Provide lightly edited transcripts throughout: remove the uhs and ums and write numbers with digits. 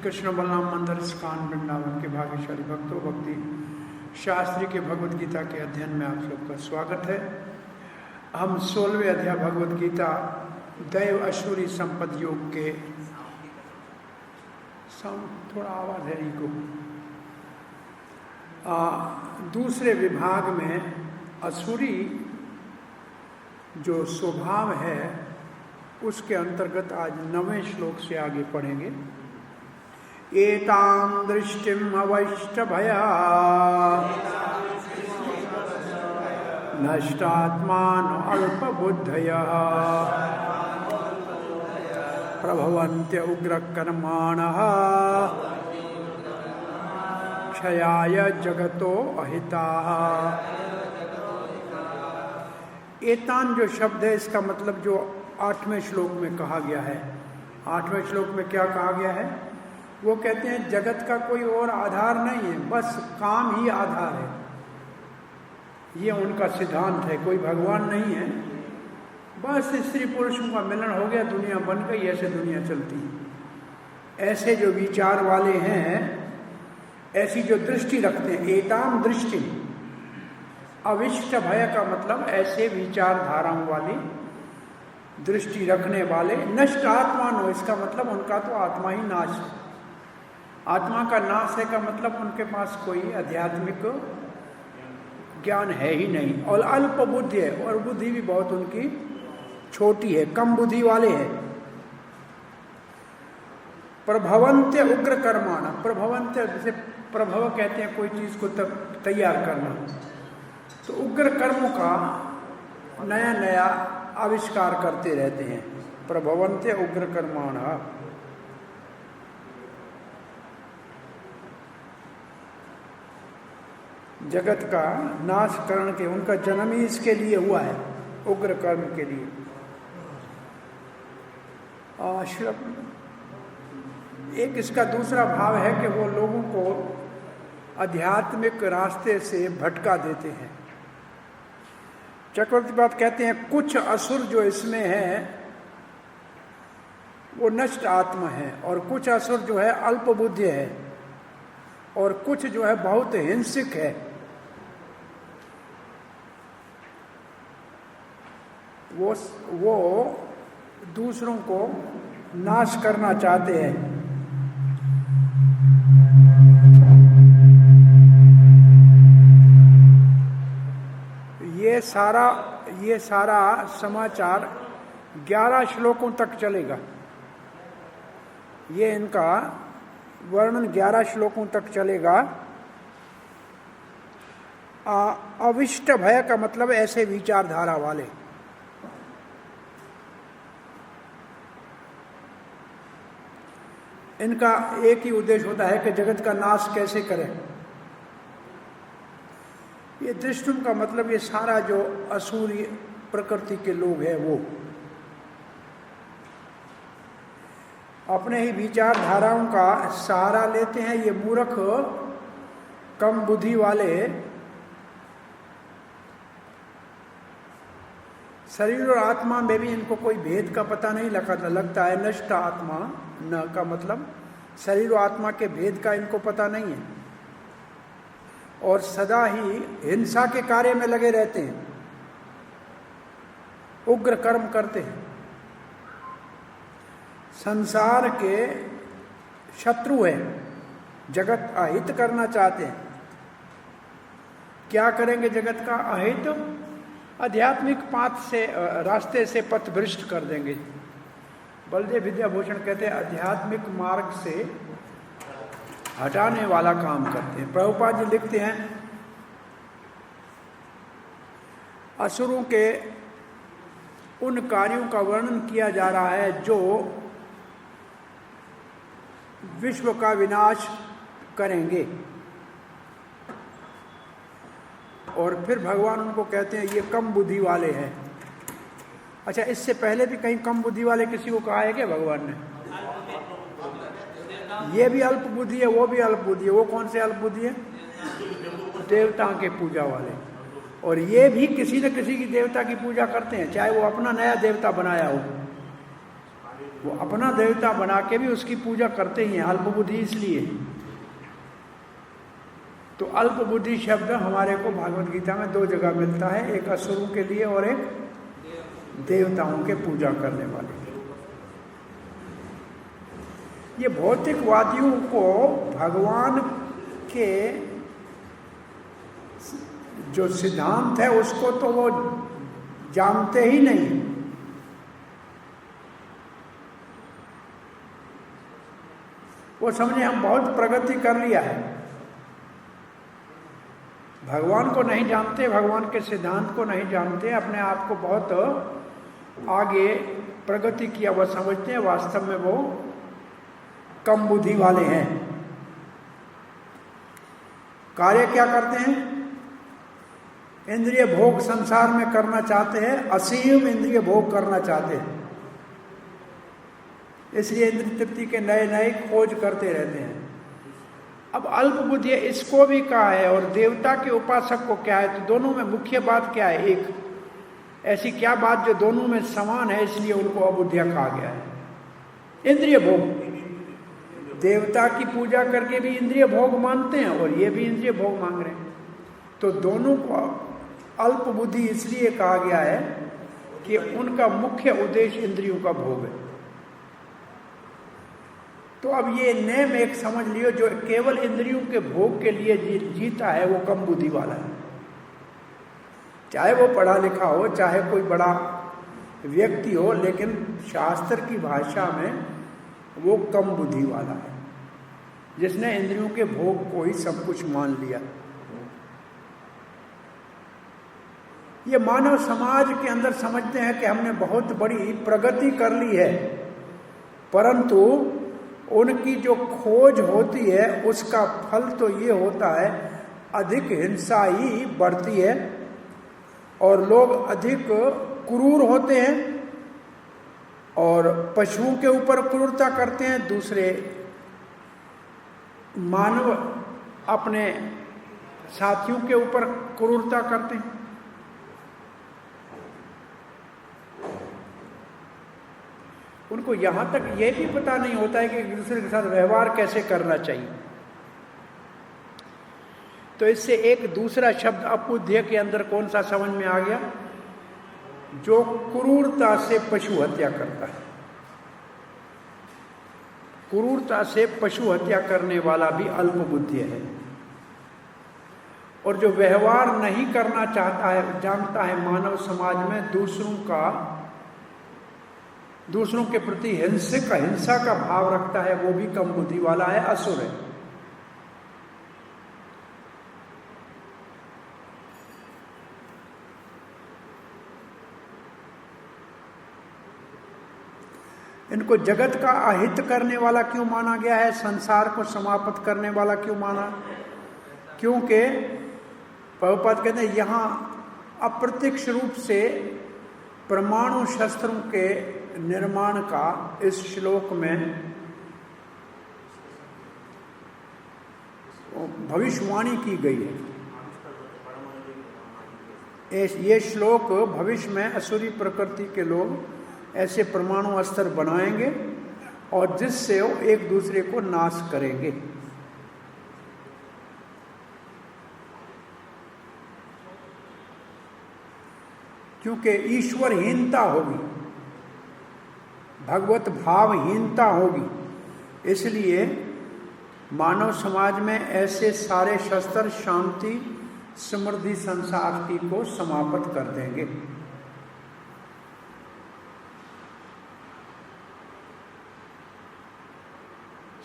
कृष्ण बलराम मंदिर स्कान वृंदावन के भाग्यशाली भक्तों, भक्ति शास्त्री के भगवद गीता के अध्ययन में आप सबका स्वागत है। हम 16वें अध्याय भगवद गीता दैव असुरी संपद योग के थोड़ा आवाज है इनको दूसरे विभाग में असुरी जो स्वभाव है उसके अंतर्गत आज 9वें श्लोक से आगे पढ़ेंगे। एतां दृष्टिम् अवैष्टभया नष्टात्मानो अल्पबुद्धयः प्रभवन्त्य उग्रकर्माणः क्षयाय जगतो अहिताः। एतान जो शब्द है इसका मतलब जो 8वें श्लोक में कहा गया है। 8वें श्लोक में क्या कहा गया है? वो कहते हैं जगत का कोई और आधार नहीं है, बस काम ही आधार है। ये उनका सिद्धांत है, कोई भगवान नहीं है, बस स्त्री पुरुषों का मिलन हो गया, दुनिया बन गई, ऐसे दुनिया चलती है। ऐसे जो विचार वाले हैं, ऐसी जो दृष्टि रखते हैं, एताम दृष्टि अविष्ट भय का मतलब ऐसे विचारधाराओं वाली दृष्टि रखने वाले नष्ट आत्मा, इसका मतलब उनका तो आत्मा ही नाश है। आत्मा का नाश है का मतलब उनके पास कोई आध्यात्मिक ज्ञान है ही नहीं, और अल्प बुद्धि है, और बुद्धि भी बहुत उनकी छोटी है, कम बुद्धि वाले हैं। प्रभवंत्य उग्र कर्माण, प्रभवंत्य जैसे प्रभव कहते हैं कोई चीज को तैयार करना, तो उग्र कर्मों का नया नया आविष्कार करते रहते हैं। प्रभवंत्य उग्र कर्माण, जगत का नाश करने के, उनका जन्म ही इसके लिए हुआ है, उग्र कर्म के लिए। एक इसका दूसरा भाव है कि वो लोगों को आध्यात्मिक रास्ते से भटका देते हैं। चक्रवर्ती बात कहते हैं कुछ असुर जो इसमें है वो नष्ट आत्मा है, और कुछ असुर जो है अल्प बुद्धि है, और कुछ जो है बहुत हिंसक है। वो दूसरों को नाश करना चाहते हैं। ये सारा समाचार 11 श्लोकों तक चलेगा। ये इनका वर्णन 11 श्लोकों तक चलेगा। अविष्ट भय का मतलब ऐसे विचारधारा वाले। इनका एक ही उद्देश्य होता है कि जगत का नाश कैसे करें। ये दृष्टुम का मतलब ये सारा जो असुरी प्रकृति के लोग हैं वो अपने ही विचारधाराओं का सहारा लेते हैं। ये मूर्ख कम बुद्धि वाले शरीर और आत्मा में भी इनको कोई भेद का पता नहीं लगता है। नष्ट आत्मा न का मतलब शरीर और आत्मा के भेद का इनको पता नहीं है, और सदा ही हिंसा के कार्य में लगे रहते हैं, उग्र कर्म करते हैं, संसार के शत्रु हैं, जगत अहित करना चाहते हैं। क्या करेंगे जगत का अहित? आध्यात्मिक पाथ से रास्ते से पथ भ्रष्ट कर देंगे। बलदेव विद्याभूषण कहते हैं आध्यात्मिक मार्ग से हटाने वाला काम करते हैं। प्रभुपाद जी लिखते हैं, असुरों के उन कार्यों का वर्णन किया जा रहा है जो विश्व का विनाश करेंगे, और फिर भगवान उनको कहते हैं ये कम बुद्धि वाले हैं। अच्छा, इससे पहले भी कहीं कम बुद्धि वाले किसी को कहा है क्या भगवान ने? ये भी अल्प बुद्धि है, वो भी अल्प बुद्धि है। वो कौन से अल्प बुद्धि है? देवताओं के पूजा वाले। और ये भी किसी न किसी की देवता की पूजा करते हैं, चाहे वो अपना नया देवता बनाया हो, वो अपना देवता बना के भी उसकी पूजा करते ही हैं। अल्प बुद्धि इसलिए। तो अल्प बुद्धि शब्द हमारे को भागवत गीता में 2 जगह मिलता है, एक असुरों के लिए और एक देवताओं के पूजा करने वाले। ये भौतिकवादियों को भगवान के जो सिद्धांत है उसको तो वो जानते ही नहीं। वो समझे हम बहुत प्रगति कर लिया है, भगवान को नहीं जानते, भगवान के सिद्धांत को नहीं जानते, अपने आप को बहुत आगे प्रगति किया वो समझते हैं। वास्तव में वो कम बुद्धि वाले हैं। कार्य क्या करते हैं? इंद्रिय भोग संसार में करना चाहते हैं, असीम इंद्रिय भोग करना चाहते हैं, इसलिए इंद्रिय तृप्ति के नए नए खोज करते रहते हैं। अब अल्प बुद्धि इसको भी कहा है, और देवता के उपासक को क्या है? तो दोनों में मुख्य बात क्या है? एक ऐसी क्या बात जो दोनों में समान है, इसलिए उनको अबुद्धिया कहा गया है? इंद्रिय भोग। देवता की पूजा करके भी इंद्रिय भोग मानते हैं और ये भी इंद्रिय भोग मांग रहे हैं। तो दोनों को अल्प बुद्धि इसलिए कहा गया है कि उनका मुख्य उद्देश्य इंद्रियों का भोग है। तो अब ये नेम एक समझ लियो, जो केवल इंद्रियों के भोग के लिए जीता है वो कम बुद्धि वाला है। चाहे वो पढ़ा लिखा हो, चाहे कोई बड़ा व्यक्ति हो, लेकिन शास्त्र की भाषा में वो कम बुद्धि वाला है, जिसने इंद्रियों के भोग को ही सब कुछ मान लिया। ये मानव समाज के अंदर समझते हैं कि हमने बहुत बड़ी प्रगति कर ली है, परंतु उनकी जो खोज होती है उसका फल तो ये होता है अधिक हिंसा ही बढ़ती है, और लोग अधिक क्रूर होते हैं और पशुओं के ऊपर क्रूरता करते हैं। दूसरे मानव अपने साथियों के ऊपर क्रूरता करते हैं। उनको यहाँ तक ये भी पता नहीं होता है कि एक दूसरे के साथ व्यवहार कैसे करना चाहिए। तो इससे एक दूसरा शब्द अबुद्धि के अंदर कौन सा समझ में आ गया? जो क्रूरता से पशु हत्या करता है। क्रूरता से पशु हत्या करने वाला भी अल्प बुद्धि है। और जो व्यवहार नहीं करना चाहता है, जानता है मानव समाज में दूसरों के प्रति हिंसा का भाव रखता है, वो भी कम बुद्धि वाला है, असुर है। इनको जगत का अहित करने वाला क्यों माना गया है? संसार को समाप्त करने वाला क्यों माना? क्योंकि प्रभुपाद कहते हैं यहाँ अप्रत्यक्ष रूप से परमाणु शस्त्रों के निर्माण का इस श्लोक में भविष्यवाणी की गई है। ये श्लोक भविष्य में असुरी प्रकृति के लोग ऐसे परमाणु अस्त्र बनाएंगे और जिससे वो एक दूसरे को नाश करेंगे। क्योंकि ईश्वरहीनता होगी, भगवत भावहीनता होगी, इसलिए मानव समाज में ऐसे सारे शस्त्र शांति समृद्धि संसार की को समाप्त कर देंगे।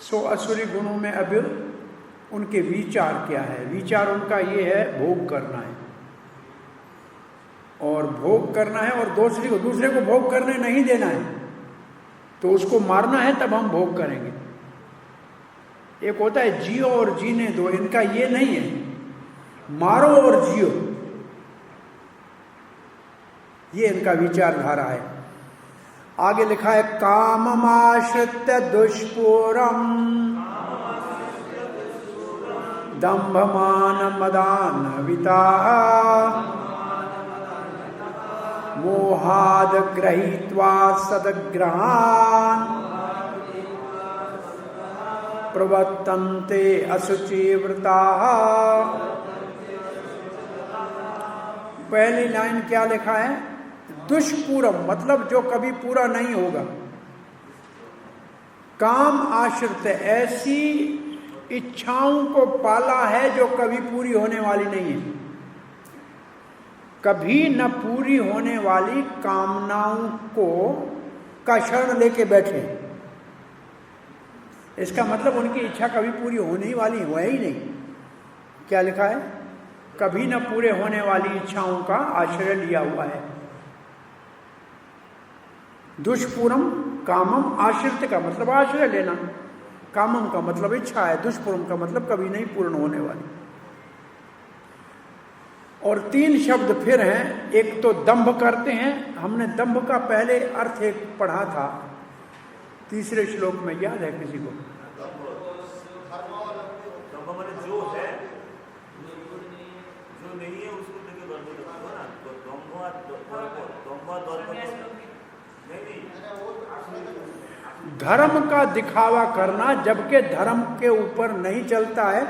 सो असुरी गुणों में अबिर उनके विचार क्या है। विचार उनका ये है भोग करना है, और भोग करना है और दूसरे को भोग करने नहीं देना है, तो उसको मारना है तब हम भोग करेंगे। एक होता है जियो और जीने दो, इनका ये नहीं है मारो और जियो, ये इनका विचारधारा है। आगे लिखा है काममाश्रित्य दुष्पूरम दंभमान मदान विता मोहाद गृहीत्वा सदग्रहान प्रवर्तन्ते अशुचिव्रता। पहली लाइन क्या लिखा है? दुष्पूरम, मतलब जो कभी पूरा नहीं होगा। काम आश्रित, ऐसी इच्छाओं को पाला है जो कभी पूरी होने वाली नहीं है। कभी न पूरी होने वाली कामनाओं का शरण लेके बैठे, इसका मतलब उनकी इच्छा कभी पूरी होने वाली है ही नहीं। क्या लिखा है? कभी न पूरे होने वाली इच्छाओं का आश्रय लिया हुआ है। दुष्पूरम कामम, आश्रित का मतलब आश्रय लेना, कामम का मतलब इच्छा है, दुष्पूरम का मतलब कभी नहीं पूर्ण होने वाली। और 3 शब्द फिर हैं। एक तो दंभ करते हैं, हमने दंभ का पहले अर्थ एक पढ़ा था तीसरे श्लोक में, याद है किसी को? जो है जो नहीं है उसको लेके धर्म का दिखावा करना, जबकि धर्म के ऊपर नहीं चलता है।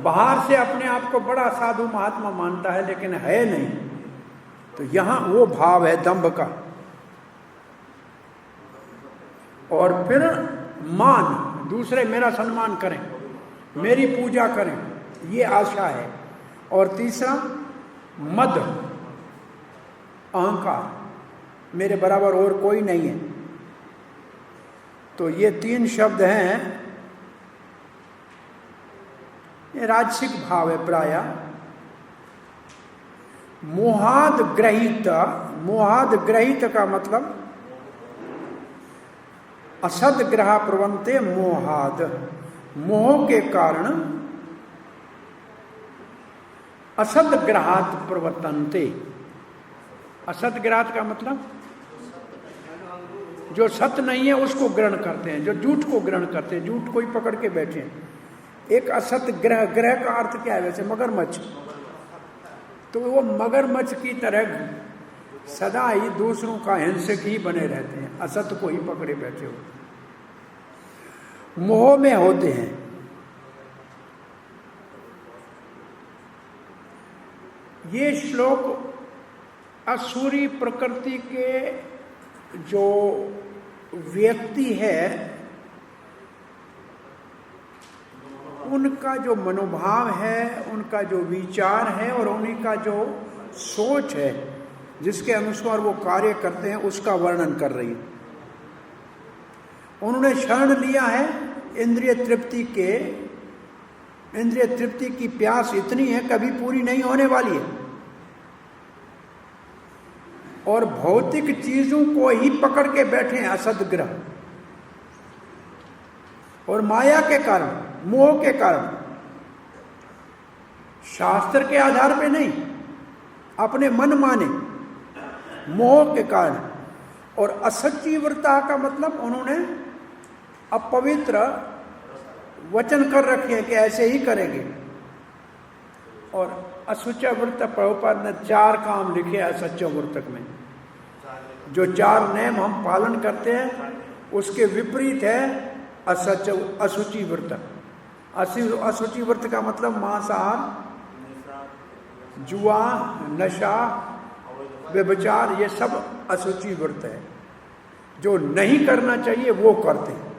बाहर से अपने आप को बड़ा साधु महात्मा मानता है लेकिन है नहीं, तो यहां वो भाव है दंभ का। और फिर मान, दूसरे मेरा सम्मान करें, मेरी पूजा करें, ये आशा है। और तीसरा मद, अहंकार, मेरे बराबर और कोई नहीं है। तो ये 3 शब्द हैं। ये राजसिक भाव है प्राय। मोहाद ग्रहित, मोहाद ग्रहित का मतलब असद ग्रह प्रवंते मोहाद, मोह के कारण असद ग्रहात प्रवर्तन्ते। असद ग्रहात का मतलब जो सत्य नहीं है उसको ग्रहण करते हैं, जो झूठ को ग्रहण करते हैं, झूठ को ही पकड़ के बैठे हैं। एक असत ग्रह, ग्रह का अर्थ क्या है वैसे? मगरमच्छ। तो वो मगरमच्छ की तरह सदा ही दूसरों का हिंसक ही बने रहते हैं, असत को ही पकड़े बैठे होते, मोह में होते हैं। ये श्लोक असुरी प्रकृति के जो व्यक्ति है उनका जो मनोभाव है, उनका जो विचार है और उन्हीं का जो सोच है, जिसके अनुसार वो कार्य करते हैं, उसका वर्णन कर रही है। उन्होंने शरण लिया है इंद्रिय तृप्ति के। इंद्रिय तृप्ति की प्यास इतनी है कभी पूरी नहीं होने वाली है, और भौतिक चीजों को ही पकड़ के बैठे हैं असदग्रह। और माया के कारण, मोह के कारण, शास्त्र के आधार पे नहीं, अपने मन माने मोह के कारण। और असच्ची व्रता का मतलब उन्होंने अपवित्र वचन कर रखे हैं कि ऐसे ही करेंगे। और असुचा व्रत, प्रभुपाद ने 4 काम लिखे असच्चा व्रतक में। जो 4 नियम हम पालन करते हैं उसके विपरीत है असुचि व्रत। असुचि व्रत का मतलब मांसाहार, जुआ, नशा, व्यभिचार, ये सब असुचि व्रत है। जो नहीं करना चाहिए वो करते हैं।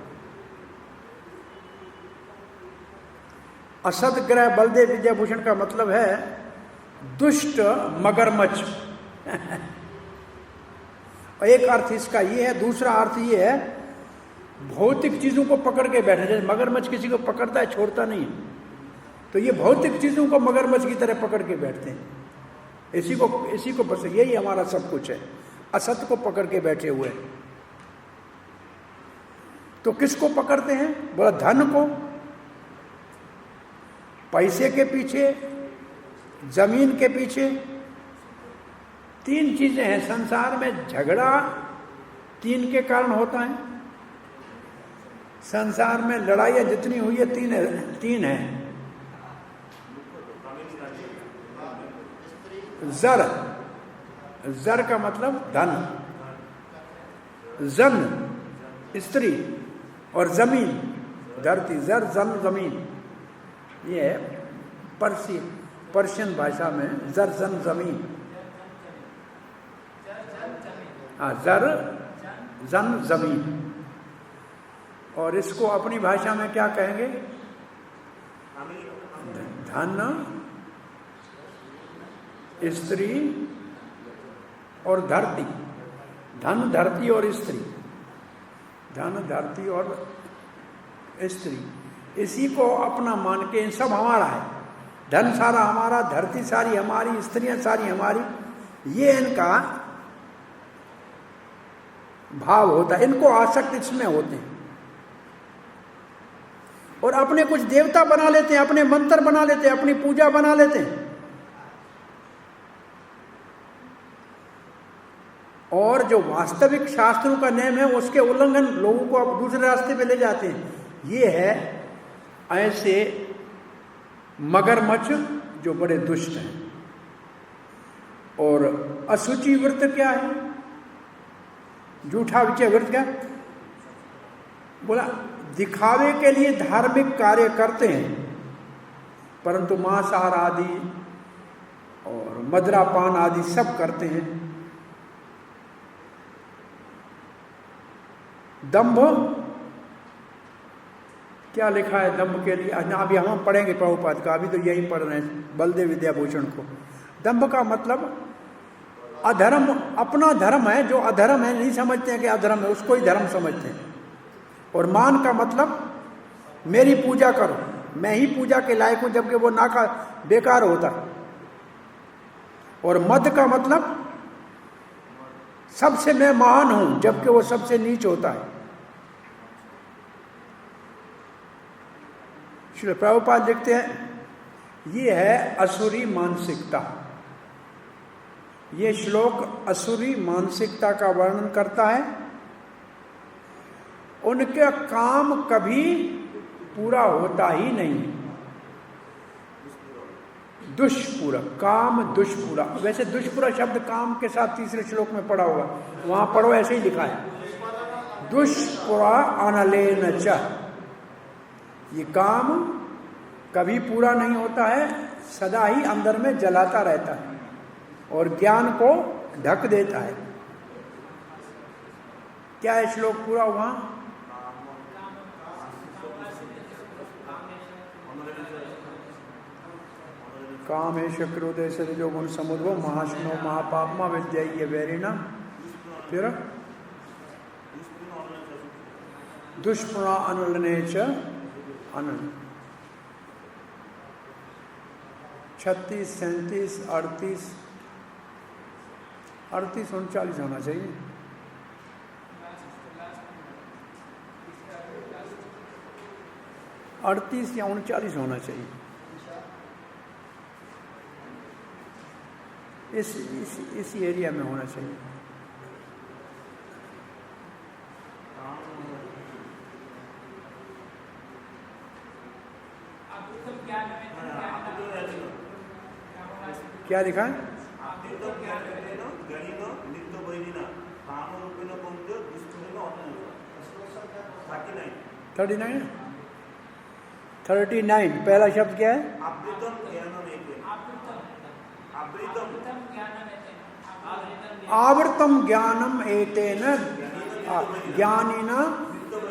असदग्रह बलदेव विजयभूषण का मतलब है दुष्ट मगरमच्छ। एक अर्थ इसका ये है। दूसरा अर्थ ये है भौतिक चीजों को पकड़ के बैठे, जैसे मगरमच्छ किसी को पकड़ता है छोड़ता नहीं है, तो ये भौतिक चीजों को मगरमच्छ की तरह पकड़ के बैठते हैं। इसी को बस यही हमारा सब कुछ है, असत को पकड़ के बैठे हुए हैं। तो किसको पकड़ते हैं? बोला धन को, पैसे के पीछे, जमीन के पीछे। तीन चीजें हैं संसार में। झगड़ा तीन के कारण होता है। संसार में लड़ाइयां जितनी हुई है तीन है। जर का मतलब धन, जन स्त्री, और जमीन धरती। जर जन जमीन, ये है पर्शियन भाषा में जर जन जमीन। हाँ, जर जन जमीन। और इसको अपनी भाषा में क्या कहेंगे? धन, स्त्री और धरती। धन, धरती और स्त्री। धन, धरती और स्त्री, इसी को अपना मान के सब हमारा है। धन सारा हमारा, धरती सारी हमारी, स्त्रियां सारी हमारी, ये इनका भाव होता है। इनको आसक्त इसमें होते हैं और अपने कुछ देवता बना लेते हैं, अपने मंत्र बना लेते हैं, अपनी पूजा बना लेते हैं। और जो वास्तविक शास्त्रों का नियम है उसके उल्लंघन लोगों को आप दूसरे रास्ते पे ले जाते हैं। ये है ऐसे मगरमच्छ जो बड़े दुष्ट हैं। और अशुचि व्रत क्या है? झूठा विचय व्रत क्या? बोला दिखावे के लिए धार्मिक कार्य करते हैं, परंतु मांसाहार आदि और मदिरापान आदि सब करते हैं। दंभ क्या लिखा है दंभ के लिए? अभी हम पढ़ेंगे प्रभुपाद का, अभी तो यही पढ़ रहे हैं बलदेव विद्याभूषण को। दंभ का मतलब अधर्म, अपना धर्म है, जो अधर्म है नहीं समझते हैं कि अधर्म है, उसको ही धर्म समझते हैं। और मान का मतलब मेरी पूजा करो, मैं ही पूजा के लायक हूं, जबकि वो ना का बेकार होता। और मद का मतलब सबसे मैं महान हूं, जबकि वो सबसे नीच होता है। श्री प्रभुपाद लिखते हैं ये है असुरी मानसिकता। ये श्लोक असुरी मानसिकता का वर्णन करता है। उनका काम कभी पूरा होता ही नहीं। दुष्पूरा, काम दुष्पूरा। वैसे दुष्पूरा शब्द काम के साथ तीसरे श्लोक में पढ़ा होगा, वहां पढ़ो, ऐसे ही लिखा है दुष्पूरा अनलेन च। ये काम कभी पूरा नहीं होता है, सदा ही अंदर में जलाता रहता है और ज्ञान को ढक देता है। क्या है श्लोक पूरा हुआ? कामेश क्रोधे से जो गुण समुद्रो महाशनो महापापमा विद्या वैरिणा। फिर दुष्पुणा अनुलने च अनल। 36, 37, 38, 39 होना चाहिए। अड़तीस या 39 होना चाहिए। इस एरिया में होना चाहिए। क्या लिखा है? 39 पहला शब्द क्या है? आवृतम ज्ञानम एतेन ज्ञानिना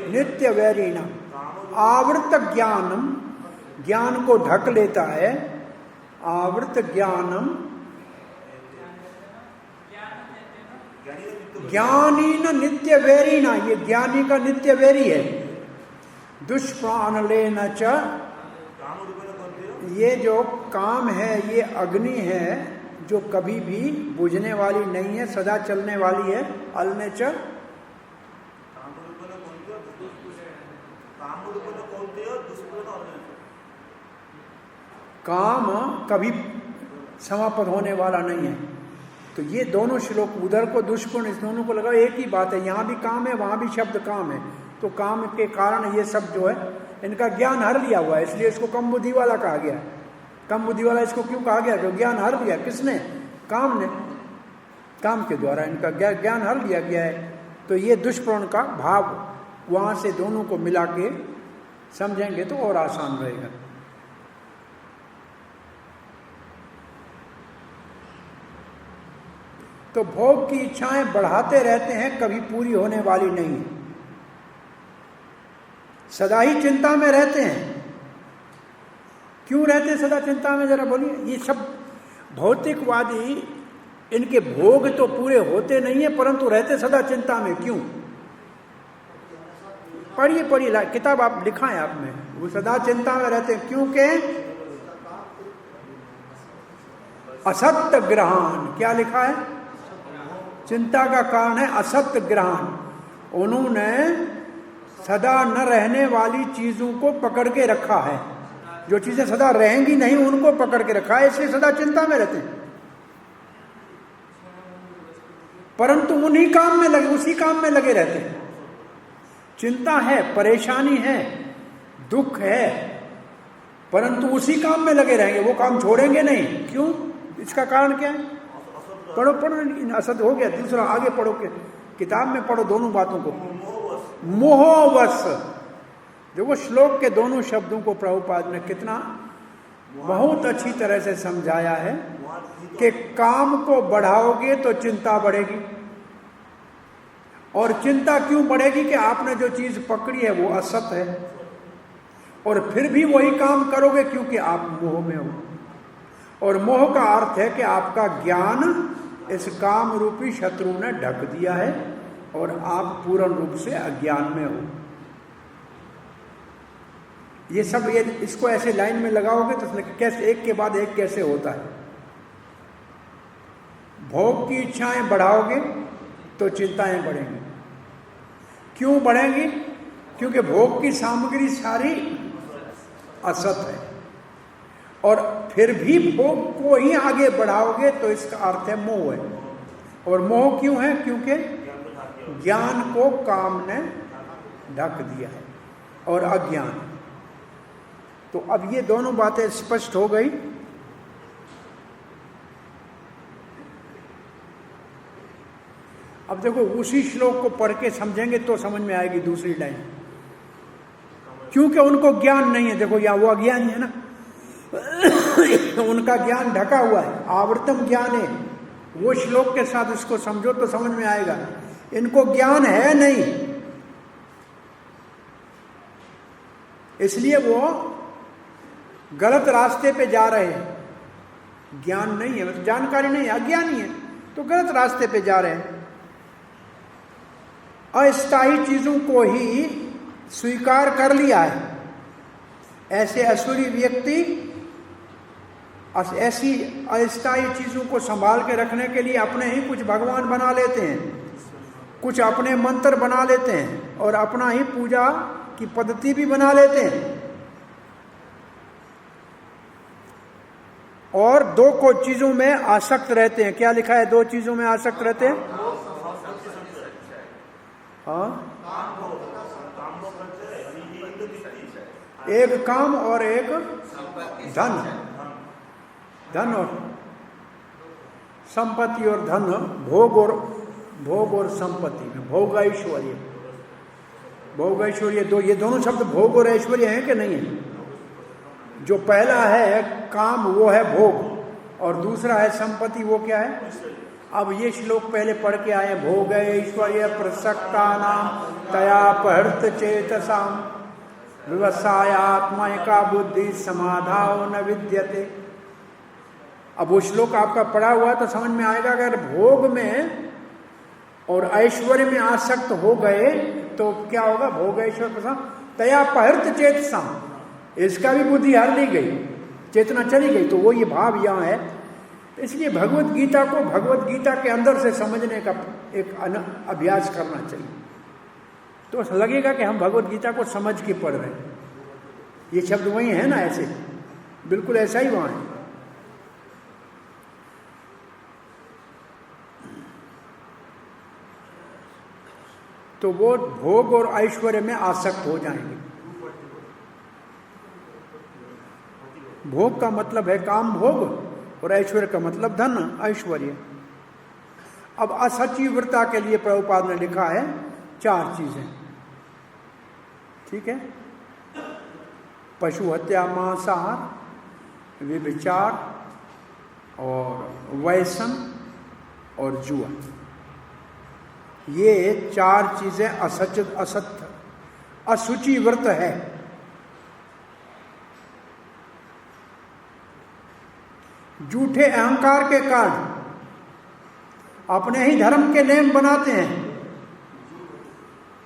नित्य वैरिणा। आवृत ज्ञानम, ज्ञान को ढक लेता है। आवृत ज्ञानम ज्ञानी न नित्य वेरी ना, ये ज्ञानी का नित्य वेरी है। दुष्प्राण ले न च, ये जो काम है ये अग्नि है जो कभी भी बुझने वाली नहीं है, सदा चलने वाली है। अलने च, काम कभी समाप्त होने वाला नहीं है। तो ये दोनों श्लोक, उधर को दुष्पूर्ण, इस दोनों को लगा एक ही बात है। यहाँ भी काम है, वहाँ भी शब्द काम है। तो काम के कारण ये सब जो है इनका ज्ञान हर लिया हुआ है, इसलिए इसको कम बुद्धि वाला कहा गया। कम बुद्धि वाला इसको क्यों कहा गया? क्योंकि ज्ञान हर लिया। किसने? काम ने। काम के द्वारा इनका ज्ञान हर लिया गया है। तो ये दुष्पूर्ण का भाव वहाँ से दोनों को मिला के समझेंगे तो और आसान रहेगा। तो भोग की इच्छाएं बढ़ाते रहते हैं, कभी पूरी होने वाली नहीं है, सदा ही चिंता में रहते हैं। क्यों रहते हैं सदा चिंता में, जरा बोलिए। ये सब भौतिकवादी, इनके भोग तो पूरे होते नहीं है परंतु रहते सदा चिंता में। क्यों? पढ़िए किताब आप लिखा है आप में, वो सदा चिंता में रहते हैं क्योंकि असत्य ग्रहण। क्या लिखा है? चिंता का कारण है असत्य ग्रहण। उन्होंने सदा न रहने वाली चीजों को पकड़ के रखा है, जो चीजें सदा रहेंगी नहीं उनको पकड़ के रखा है, इसलिए सदा चिंता में रहते हैं। परंतु उन्हीं काम में लगे, उसी काम में लगे रहते हैं। चिंता है, परेशानी है, दुख है, परंतु उसी काम में लगे रहेंगे, वो काम छोड़ेंगे नहीं। क्यों? इसका कारण क्या है? पढ़ो असद हो गया। दूसरा आगे पढ़ो, के किताब में पढ़ो दोनों बातों को। मोहवश। देखो श्लोक के दोनों शब्दों को प्रभुपाद ने कितना बहुत अच्छी तरह से समझाया है कि काम को बढ़ाओगे तो चिंता बढ़ेगी। और चिंता क्यों बढ़ेगी? कि आपने जो चीज पकड़ी है वो असत है, और फिर भी वही काम करोगे क्योंकि आप मोह में हो। और मोह का अर्थ है कि आपका ज्ञान इस काम रूपी शत्रु ने ढक दिया है और आप पूर्ण रूप से अज्ञान में हो। ये सब इसको ऐसे लाइन में लगाओगे तो कैसे एक के बाद एक कैसे होता है। भोग की इच्छाएं बढ़ाओगे तो चिंताएं बढ़ेंगी। क्यों बढ़ेंगी? क्योंकि भोग की सामग्री सारी असत है, और फिर भी भोग को ही आगे बढ़ाओगे तो इसका अर्थ है मोह है। और मोह क्यों है? क्योंकि ज्ञान को काम ने ढक दिया है और अज्ञान। तो अब ये दोनों बातें स्पष्ट हो गई। अब देखो उसी श्लोक को पढ़ के समझेंगे तो समझ में आएगी दूसरी लाइन। क्योंकि उनको ज्ञान नहीं है। देखो यहाँ वो अज्ञानी है ना, उनका ज्ञान ढका हुआ है, आवृतम ज्ञान है। वो श्लोक के साथ इसको समझो तो समझ में आएगा। इनको ज्ञान है नहीं, इसलिए वो गलत रास्ते पे जा रहे हैं। ज्ञान नहीं है, जानकारी नहीं है, अज्ञानी है तो गलत रास्ते पे जा रहे हैं। अस्थायी चीजों को ही स्वीकार कर लिया है। ऐसे असुरी व्यक्ति ऐसी अस्थायी चीजों को संभाल के रखने के लिए अपने ही कुछ भगवान बना लेते हैं, कुछ अपने मंत्र बना लेते हैं और अपना ही पूजा की पद्धति भी बना लेते हैं। और दो को चीजों में आसक्त रहते हैं। क्या लिखा है? दो चीजों में आसक्त रहते हैं। हाँ, एक काम और एक धन। धन और संपत्ति और धन, भोग और संपत्ति में भोग ऐश्वर्य, भोग ऐश्वर्य दो, ये दोनों शब्द भोग और ऐश्वर्य हैं कि नहीं है? जो पहला है काम वो है भोग, और दूसरा है संपत्ति, वो क्या है? अब ये श्लोक पहले पढ़ के आए। भोग ऐश्वर्य प्रसक्ता नाम तयापहृत चेतसाम व्यवसायात्मा का बुद्धि समाधाओ न विद्यते। अब वो श्लोक आपका पढ़ा हुआ तो समझ में आएगा। अगर भोग में और ऐश्वर्य में आसक्त हो गए तो क्या होगा? भोग ऐश्वर्य प्रसाद तया पहर्त चेतसा, इसका भी बुद्धि हर ली गई, चेतना चली गई। तो वो ये भाव यहाँ है। इसलिए भगवत गीता को भगवत गीता के अंदर से समझने का एक अभ्यास करना चाहिए, तो लगेगा कि हम भगवत गीता को समझ के पढ़ रहे हैं। ये शब्द वही है ना, ऐसे बिल्कुल ऐसा ही वहां है। तो वो भोग और ऐश्वर्य में आसक्त हो जाएंगे। भोग का मतलब है काम भोग और ऐश्वर्य का मतलब धन ऐश्वर्य। अब असचिव्रता के लिए प्रभुपाद ने लिखा है 4 चीजें, ठीक है? पशु हत्या, मांसाहार, व्यभिचार और व्यसन और जुआ। ये 4 चीजें असत्य असुचि व्रत है। झूठे अहंकार के कारण अपने ही धर्म के नियम बनाते हैं,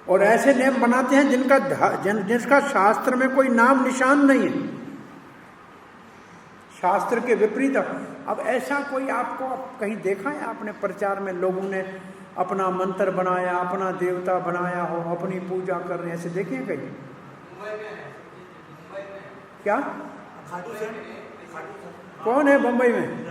और ऐसे नियम बनाते हैं जिसका शास्त्र में कोई नाम निशान नहीं है, शास्त्र के विपरीत। अब ऐसा कोई आपको कहीं देखा है आपने प्रचार में लोगों ने अपना मंत्र बनाया, अपना देवता बनाया हो, अपनी पूजा कर रहे हैं, ऐसे देखे कहीं? क्या कौन है बंबई में?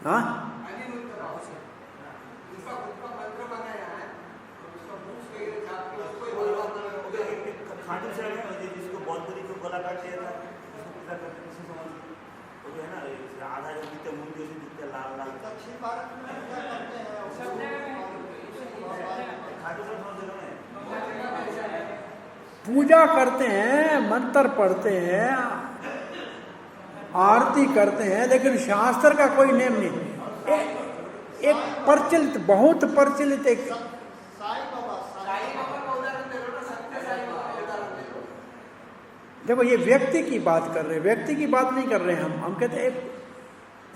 हाँ, जिसको बौद्धरी को गला काट दिया था, उसको पूजा करते किसी समाज वो जो है ना आधा जो दिखते मुंडी से दिखते लाल लाल। दक्षिण भारत में क्या करते हैं? पूजा करते हैं, मंत्र पढ़ते हैं, आरती करते हैं, लेकिन शास्त्र का कोई नियम नहीं। एक प्रचलित, बहुत प्रचलित एक देखो, ये व्यक्ति की बात कर रहे हैं, व्यक्ति की बात नहीं कर रहे हैं हम कहते हैं एक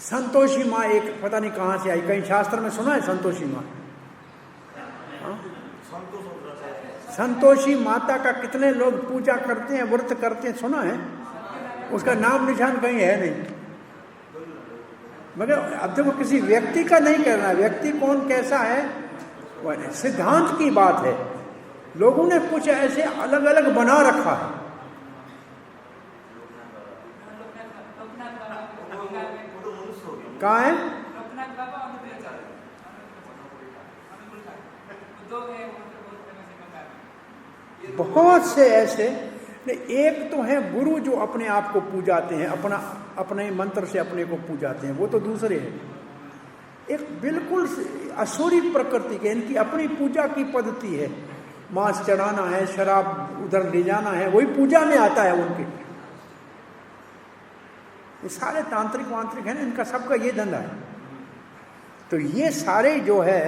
संतोषी माँ, एक पता नहीं कहाँ से आई, कहीं शास्त्र में सुना है संतोषी माँ? संतोषी माता का कितने लोग पूजा करते हैं, व्रत करते हैं, सुना है? उसका नाम निशान कहीं है नहीं। मगर अब देखो, किसी व्यक्ति का नहीं करना, व्यक्ति कौन कैसा है सिद्धांत की बात है। लोगों ने कुछ ऐसे अलग अलग बना रखा है। कहाँ है? बहुत से ऐसे, एक तो है गुरु जो अपने आप को पूजाते हैं, अपने मंत्र से अपने को पूजाते हैं, वो तो दूसरे हैं। एक बिल्कुल असुरी प्रकृति के, इनकी अपनी पूजा की पद्धति है, मांस चढ़ाना है, शराब उधर ले जाना है, वही पूजा में आता है उनके। ये सारे तांत्रिक वांत्रिक है ना, इनका सबका ये धंधा है। तो ये सारे जो है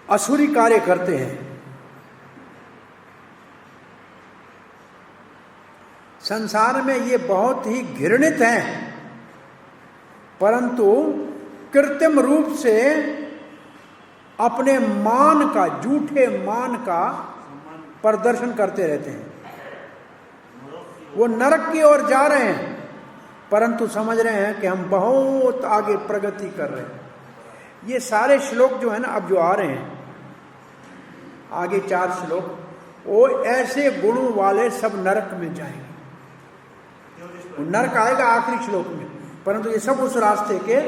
असुरी कार्य करते हैं। संसार में ये बहुत ही घृणित हैं, परंतु कृत्रिम रूप से अपने मान का, झूठे मान का प्रदर्शन करते रहते हैं। वो नरक की ओर जा रहे हैं, परंतु समझ रहे हैं कि हम बहुत आगे प्रगति कर रहे हैं। ये सारे श्लोक जो है ना, अब जो आ रहे हैं आगे 4 श्लोक, वो ऐसे गुणों वाले सब नरक में जाएंगे। नरक आएगा आखिरी श्लोक में, परंतु ये सब उस रास्ते के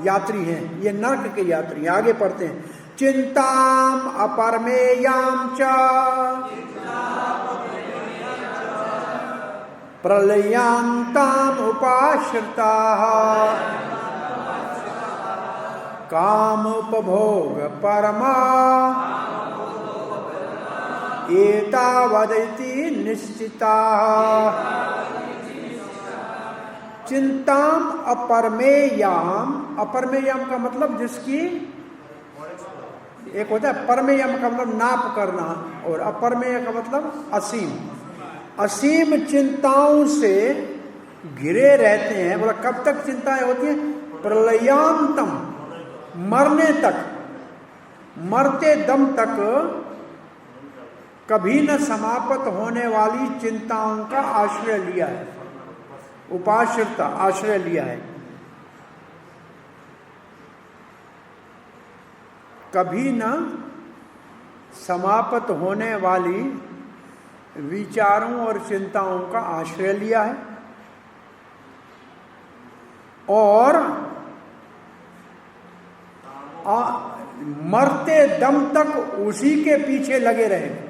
यात्री हैं, ये नरक के यात्री। आगे पढ़ते हैं, चिंताम अपरमेयाम च प्रलयांताम उपाश्रिता काम उपभोग परमा एतावदिति निश्चिता। चिंताम अपरमेयाम, अपरमेयम का मतलब जिसकी, एक होता है परमेयम का मतलब नाप करना, और अपरमेय का मतलब असीम। असीम चिंताओं से घिरे रहते हैं। बोला कब तक चिंताएं होती हैं? प्रलयांतम, मरने तक, मरते दम तक कभी न समाप्त होने वाली चिंताओं का आश्रय लिया है, उपाश्रिता आश्रय लिया है। कभी न समाप्त होने वाली विचारों और चिंताओं का आश्रय लिया है और मरते दम तक उसी के पीछे लगे रहेंगे।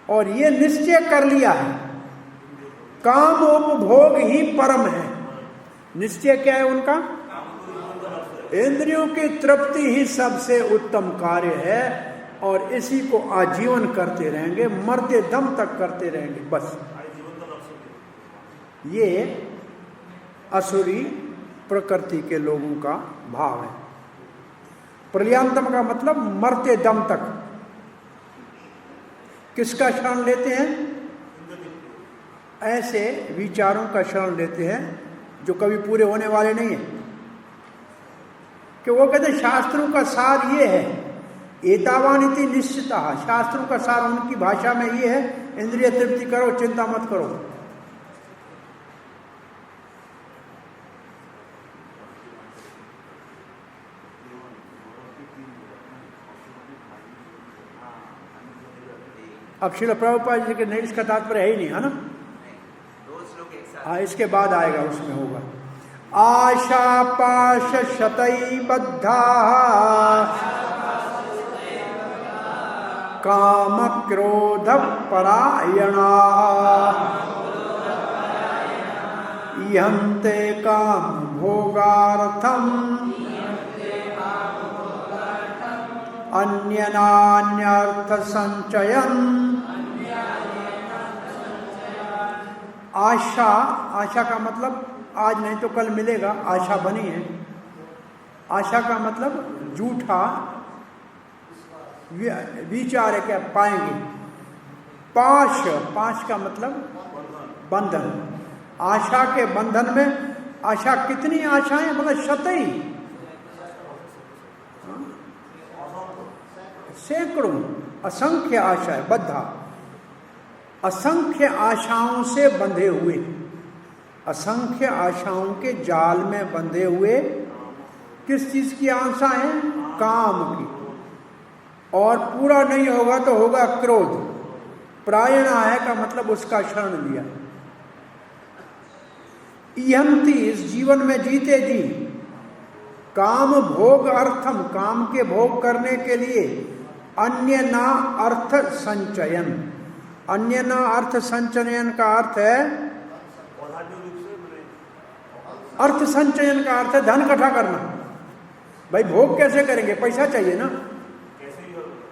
और ये निश्चय कर लिया है, काम उपभोग ही परम है। निश्चय क्या है उनका? इंद्रियों की तृप्ति ही सबसे उत्तम कार्य है और इसी को आजीवन करते रहेंगे, मरते दम तक करते रहेंगे बस। ये असुरी प्रकृति के लोगों का भाव है। प्रलयांतम का मतलब मरते दम तक। किसका शरण लेते हैं? ऐसे विचारों का शरण लेते हैं जो कभी पूरे होने वाले नहीं है। कि वो कहते हैं शास्त्रों का सार ये है, एतावानिति निश्चिता। शास्त्रों का सार उनकी भाषा में ये है, इंद्रिय तृप्ति करो, चिंता मत करो। अब श्रील प्रभुपाद जी के नहीं, इसका तात्पर्य है ही नहीं, है ना? हाँ, इसके बाद आएगा, उसमें होगा। आशा पाश शतई बद्धा काम क्रोध परायणा यन्ते काम भोगार्थम अन्यनान्यर्थ संचयन। आशा, आशा का मतलब आज नहीं तो कल मिलेगा, आशा बनी है। आशा का मतलब झूठा विचार है, क्या पाएंगे। पाश, पाश का मतलब बंधन। आशा के बंधन में, आशा कितनी आशाएं, मतलब शतई, सैकड़ों, असंख्य आशाएं, बद्धा, असंख्य आशाओं से बंधे हुए, असंख्य आशाओं के जाल में बंधे हुए। किस चीज की आशा है? काम की। और पूरा नहीं होगा तो होगा क्रोध। प्रायणा है का मतलब उसका शरण लिया। इहंती, इस जीवन में जीते जी, काम भोग अर्थम, काम के भोग करने के लिए, अन्य ना अर्थ संचयन। अन्य ना अर्थ संचयन का अर्थ है, अर्थ संचयन का अर्थ है धन इकट्ठा करना। भाई भोग कैसे करेंगे? पैसा चाहिए ना।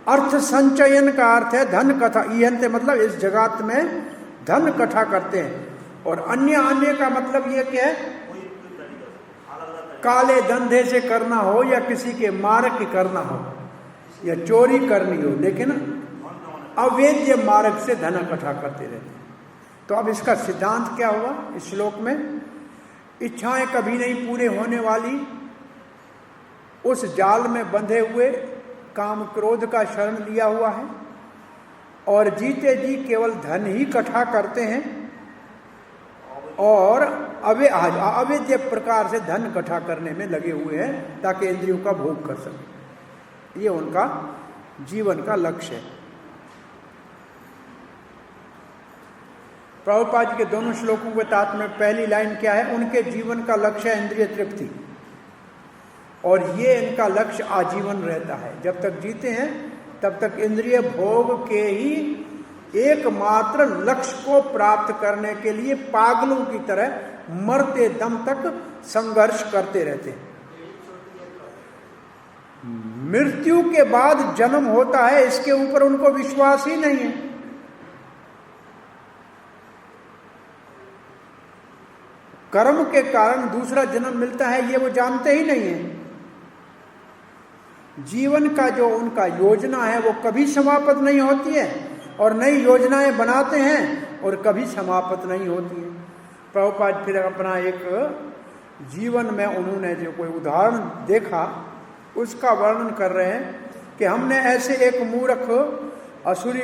अर्थ संचयन का अर्थ है धन कथा। इहंते मतलब इस जगत में धन इकट्ठा करते हैं। और अन्य, अन्य का मतलब ये क्या है? काले धंधे से करना हो या किसी के मार्ग की करना हो या चोरी करनी हो, लेकिन अवैध मार्ग से धन इकट्ठा करते रहते हैं। तो अब इसका सिद्धांत क्या हुआ इस श्लोक में? इच्छाएं कभी नहीं पूरे होने वाली, उस जाल में बंधे हुए काम क्रोध का शरण लिया हुआ है और जीते जी केवल धन ही इकट्ठा करते हैं और अवैध प्रकार से धन इकट्ठा करने में लगे हुए हैं ताकि इंद्रियों का भोग कर सके। ये उनका जीवन का लक्ष्य है। प्रभुपाद जी के दोनों श्लोकों के तात्पर्य में पहली लाइन क्या है? उनके जीवन का लक्ष्य है इंद्रिय तृप्ति, और ये इनका लक्ष्य आजीवन रहता है। जब तक जीते हैं तब तक इंद्रिय भोग के ही एकमात्र लक्ष्य को प्राप्त करने के लिए पागलों की तरह मरते दम तक संघर्ष करते रहते हैं। मृत्यु के बाद जन्म होता है, इसके ऊपर उनको विश्वास ही नहीं है। कर्म के कारण दूसरा जन्म मिलता है ये वो जानते ही नहीं है। जीवन का जो उनका योजना है वो कभी समाप्त नहीं होती है, और नई योजनाएं बनाते हैं और कभी समाप्त नहीं होती है। प्रभुपाद फिर अपना एक जीवन में उन्होंने जो कोई उदाहरण देखा उसका वर्णन कर रहे हैं कि हमने ऐसे एक मूर्ख असुरी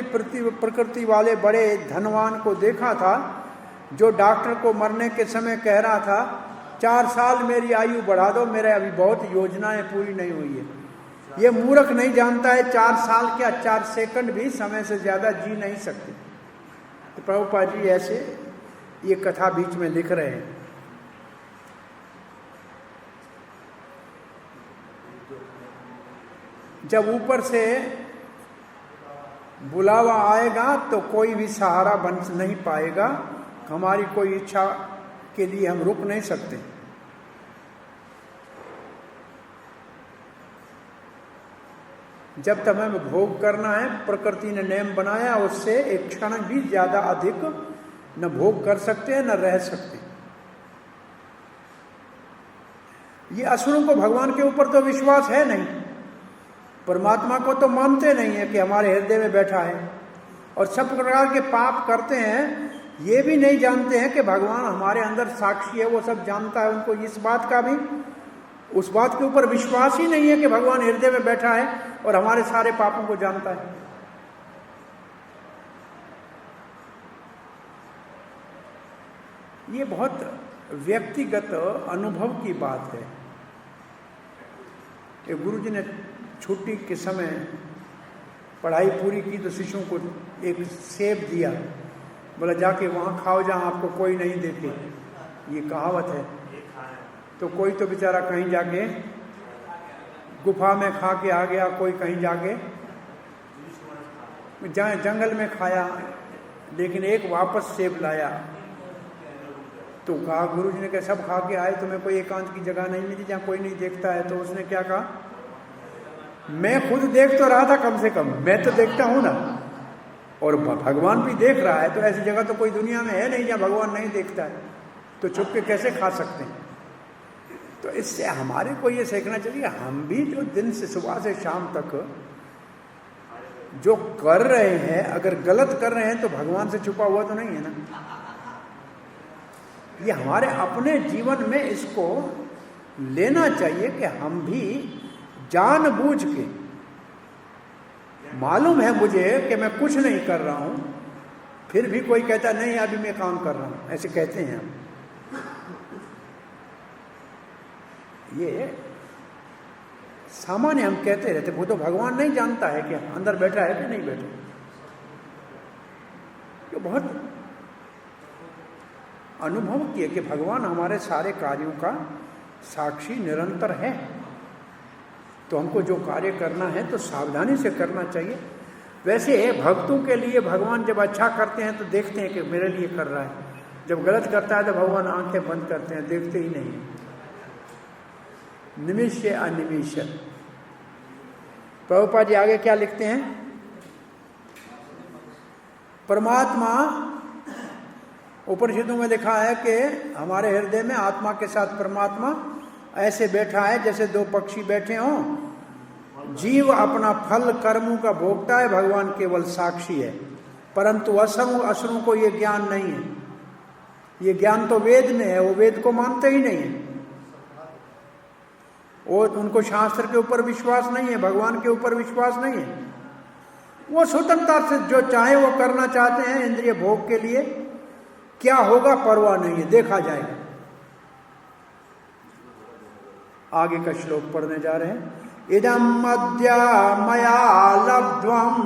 प्रकृति वाले बड़े धनवान को देखा था, जो डॉक्टर को मरने के समय कह रहा था 4 साल मेरी आयु बढ़ा दो, मेरे अभी बहुत योजनाएं पूरी नहीं हुई है। ये मूर्ख नहीं जानता है 4 साल क्या 4 सेकंड भी समय से ज्यादा जी नहीं सकते। तो प्रभुपाद जी ऐसे ये कथा बीच में लिख रहे हैं। जब ऊपर से बुलावा आएगा तो कोई भी सहारा बन नहीं पाएगा, हमारी कोई इच्छा के लिए हम रुक नहीं सकते। जब तक हमें भोग करना है, प्रकृति ने नियम बनाया, उससे एक क्षण भी ज्यादा अधिक न भोग कर सकते हैं न रह सकते। ये असुरों को भगवान के ऊपर तो विश्वास है नहीं, परमात्मा को तो मानते नहीं है कि हमारे हृदय में बैठा है, और सब प्रकार के पाप करते हैं। ये भी नहीं जानते हैं कि भगवान हमारे अंदर साक्षी है, वो सब जानता है। उनको इस बात का भी, उस बात के ऊपर विश्वास ही नहीं है कि भगवान हृदय में बैठा है और हमारे सारे पापों को जानता है। ये बहुत व्यक्तिगत अनुभव की बात है। एक गुरुजी ने छुट्टी के समय पढ़ाई पूरी की तो शिष्यों को एक सेब दिया, बोला जाके वहां खाओ जहां आपको कोई नहीं देखे। ये कहावत है। तो कोई तो बेचारा कहीं जाके गुफा में खा के आ गया, कोई कहीं जाके जंगल में खाया, लेकिन एक वापस सेब लाया। तो कहा, गुरुजी ने कहा सब खा के आए, तुम्हें कोई एकांत की जगह नहीं मिली जहाँ कोई नहीं देखता है? तो उसने क्या कहा, मैं खुद देख तो रहा था, कम से कम मैं तो देखता हूं ना, और भगवान भी देख रहा है। तो ऐसी जगह तो कोई दुनिया में है नहीं जहाँ भगवान नहीं देखता है, तो छुप के कैसे खा सकते हैं? तो इससे हमारे को ये सीखना चाहिए, हम भी जो दिन से सुबह से शाम तक जो कर रहे हैं, अगर गलत कर रहे हैं तो भगवान से छुपा हुआ तो नहीं है ना। ये हमारे अपने जीवन में इसको लेना चाहिए कि हम भी जानबूझ के, मालूम है मुझे कि मैं कुछ नहीं कर रहा हूं, फिर भी कोई कहता नहीं अभी मैं काम कर रहा हूं, ऐसे कहते हैं हम। ये सामान्य हम कहते रहते, वो तो भगवान नहीं जानता है कि अंदर बैठा है कि नहीं बैठा। ये बहुत अनुभव किए कि भगवान हमारे सारे कार्यों का साक्षी निरंतर है। तो हमको जो कार्य करना है तो सावधानी से करना चाहिए। वैसे भक्तों के लिए भगवान जब अच्छा करते हैं तो देखते हैं कि मेरे लिए कर रहा है, जब गलत करता है तो भगवान आंखें बंद करते हैं, देखते ही नहीं। निमिष्य अनिमिष। प्रभुपाद जी आगे क्या लिखते हैं, परमात्मा उपनिषदों में लिखा है कि हमारे हृदय में आत्मा के साथ परमात्मा ऐसे बैठा है जैसे दो पक्षी बैठे हों। जीव अपना फल कर्मों का भोगता है, भगवान केवल साक्षी है। परंतु असुरों को ये ज्ञान नहीं है। ये ज्ञान तो वेद में है, वो वेद को मानते ही नहीं है, और उनको शास्त्र के ऊपर विश्वास नहीं है, भगवान के ऊपर विश्वास नहीं है। वो स्वतंत्रता से जो चाहे वो करना चाहते हैं इंद्रिय भोग के लिए। क्या होगा परवाह नहीं है, देखा जाएगा। आगे का श्लोक पढ़ने जा रहे हैं। इदम अद्य मया लब्ध्वम्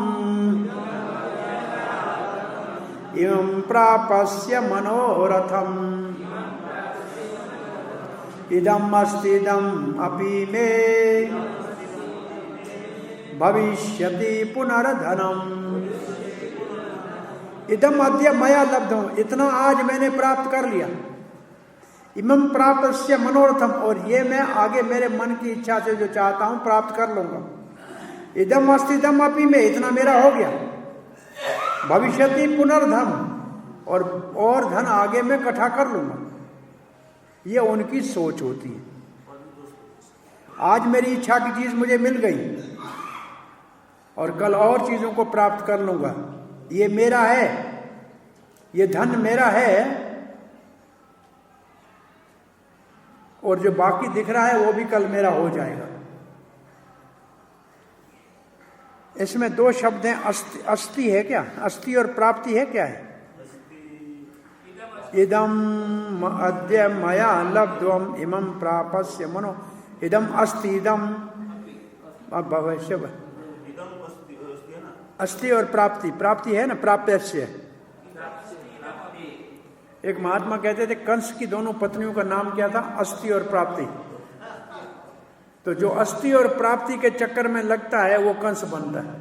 इमं प्रापस्य मनोरथम् इदम अस्तिदम अपि मे भविष्यति पुनर्धनम्। इदम अद्य मया लब्धम, इतना आज मैंने प्राप्त कर लिया। इमं प्राप्तस्य मनोरथम, और ये मैं आगे मेरे मन की इच्छा से जो चाहता हूं प्राप्त कर लूंगा। इदम अस्तिदम अपि में, इतना मेरा हो गया। भविष्यति पुनर्धन, और धन आगे मैं इकट्ठा कर लूंगा। ये उनकी सोच होती है। आज मेरी इच्छा की चीज मुझे मिल गई और कल और चीजों को प्राप्त कर लूंगा, ये मेरा है, ये धन मेरा है, और जो बाकी दिख रहा है वो भी कल मेरा हो जाएगा। इसमें दो शब्द हैं, अस्ति है क्या, अस्ति और प्राप्ति है क्या है? इदम अद्य मया लब्ध्वम इमं प्रापस्य मनो, इदम अस्ति, इदम भविष्य, अस्ति और प्राप्ति, प्राप्ति है ना, प्राप्यस्य। एक महात्मा कहते थे कंस की दोनों पत्नियों का नाम क्या था? अस्ति और प्राप्ति। तो जो अस्ति और प्राप्ति के चक्कर में लगता है वो कंस बनता है।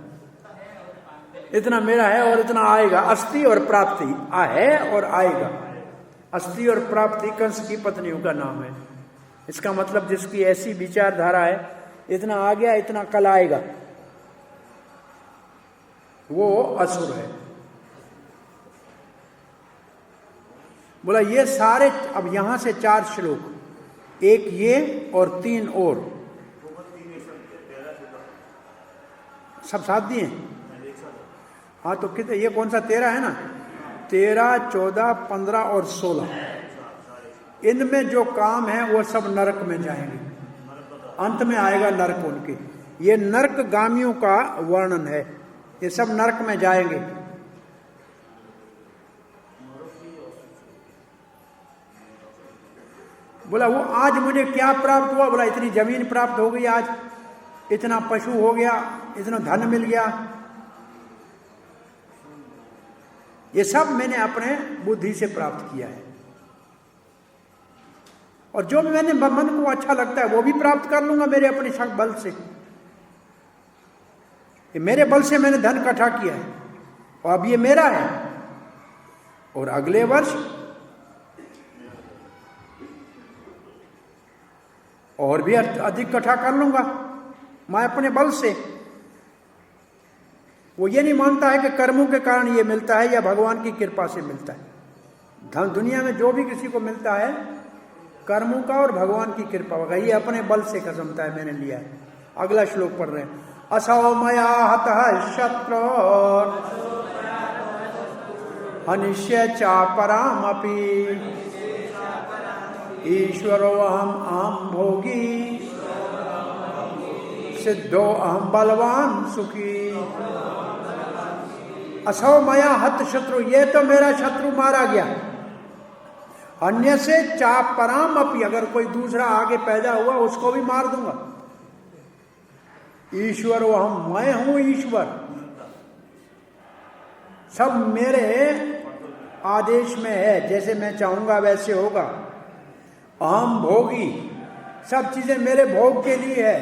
इतना मेरा है और इतना आएगा, अस्ति और प्राप्ति है और आएगा। अस्ति और प्राप्ति कंस की पत्नियों का नाम है। इसका मतलब जिसकी ऐसी विचारधारा है, इतना आ गया इतना कल आएगा, वो असुर है। बोला ये सारे, अब यहां से 4 श्लोक, एक ये और 3 और, सब साथ दिए। हाँ तो कितने, ये कौन सा 13 है ना, 13, 14, 15 और 16, इनमें जो काम है वो सब नरक में जाएंगे, अंत में आएगा नरक उनके। ये नरकगामियों का वर्णन है, ये सब नरक में जाएंगे। बोला वो आज मुझे क्या प्राप्त हुआ? बोला इतनी जमीन प्राप्त हो गई, आज इतना पशु हो गया, इतना धन मिल गया, ये सब मैंने अपने बुद्धि से प्राप्त किया है। और जो मैंने मन को अच्छा लगता है वो भी प्राप्त कर लूंगा मेरे अपने शक बल से। ये मेरे बल से मैंने धन इकट्ठा किया है और अब ये मेरा है, और अगले वर्ष और भी अधिक इकट्ठा कर लूंगा मैं अपने बल से। वो ये नहीं मानता है कि कर्मों के कारण ये मिलता है या भगवान की कृपा से मिलता है। धन दुनिया में जो भी किसी को मिलता है कर्मों का और भगवान की कृपा होगा, ये अपने बल से कसमता है मैंने लिया है। अगला श्लोक पढ़ रहे हैं, असौ मया हतः शत्रु हनिष्य चापरामपि ईश्वरो अहम अहम भोगी सिद्धो अहम बलवान सुखी। असौ मया हत शत्रु, ये तो मेरा शत्रु मारा गया। अन्य से चाप पराम अपी, अगर कोई दूसरा आगे पैदा हुआ उसको भी मार दूंगा। ईश्वर अहम, मैं हूं ईश्वर, सब मेरे आदेश में है, जैसे मैं चाहूंगा वैसे होगा। अहम भोगी, सब चीजें मेरे भोग के लिए है।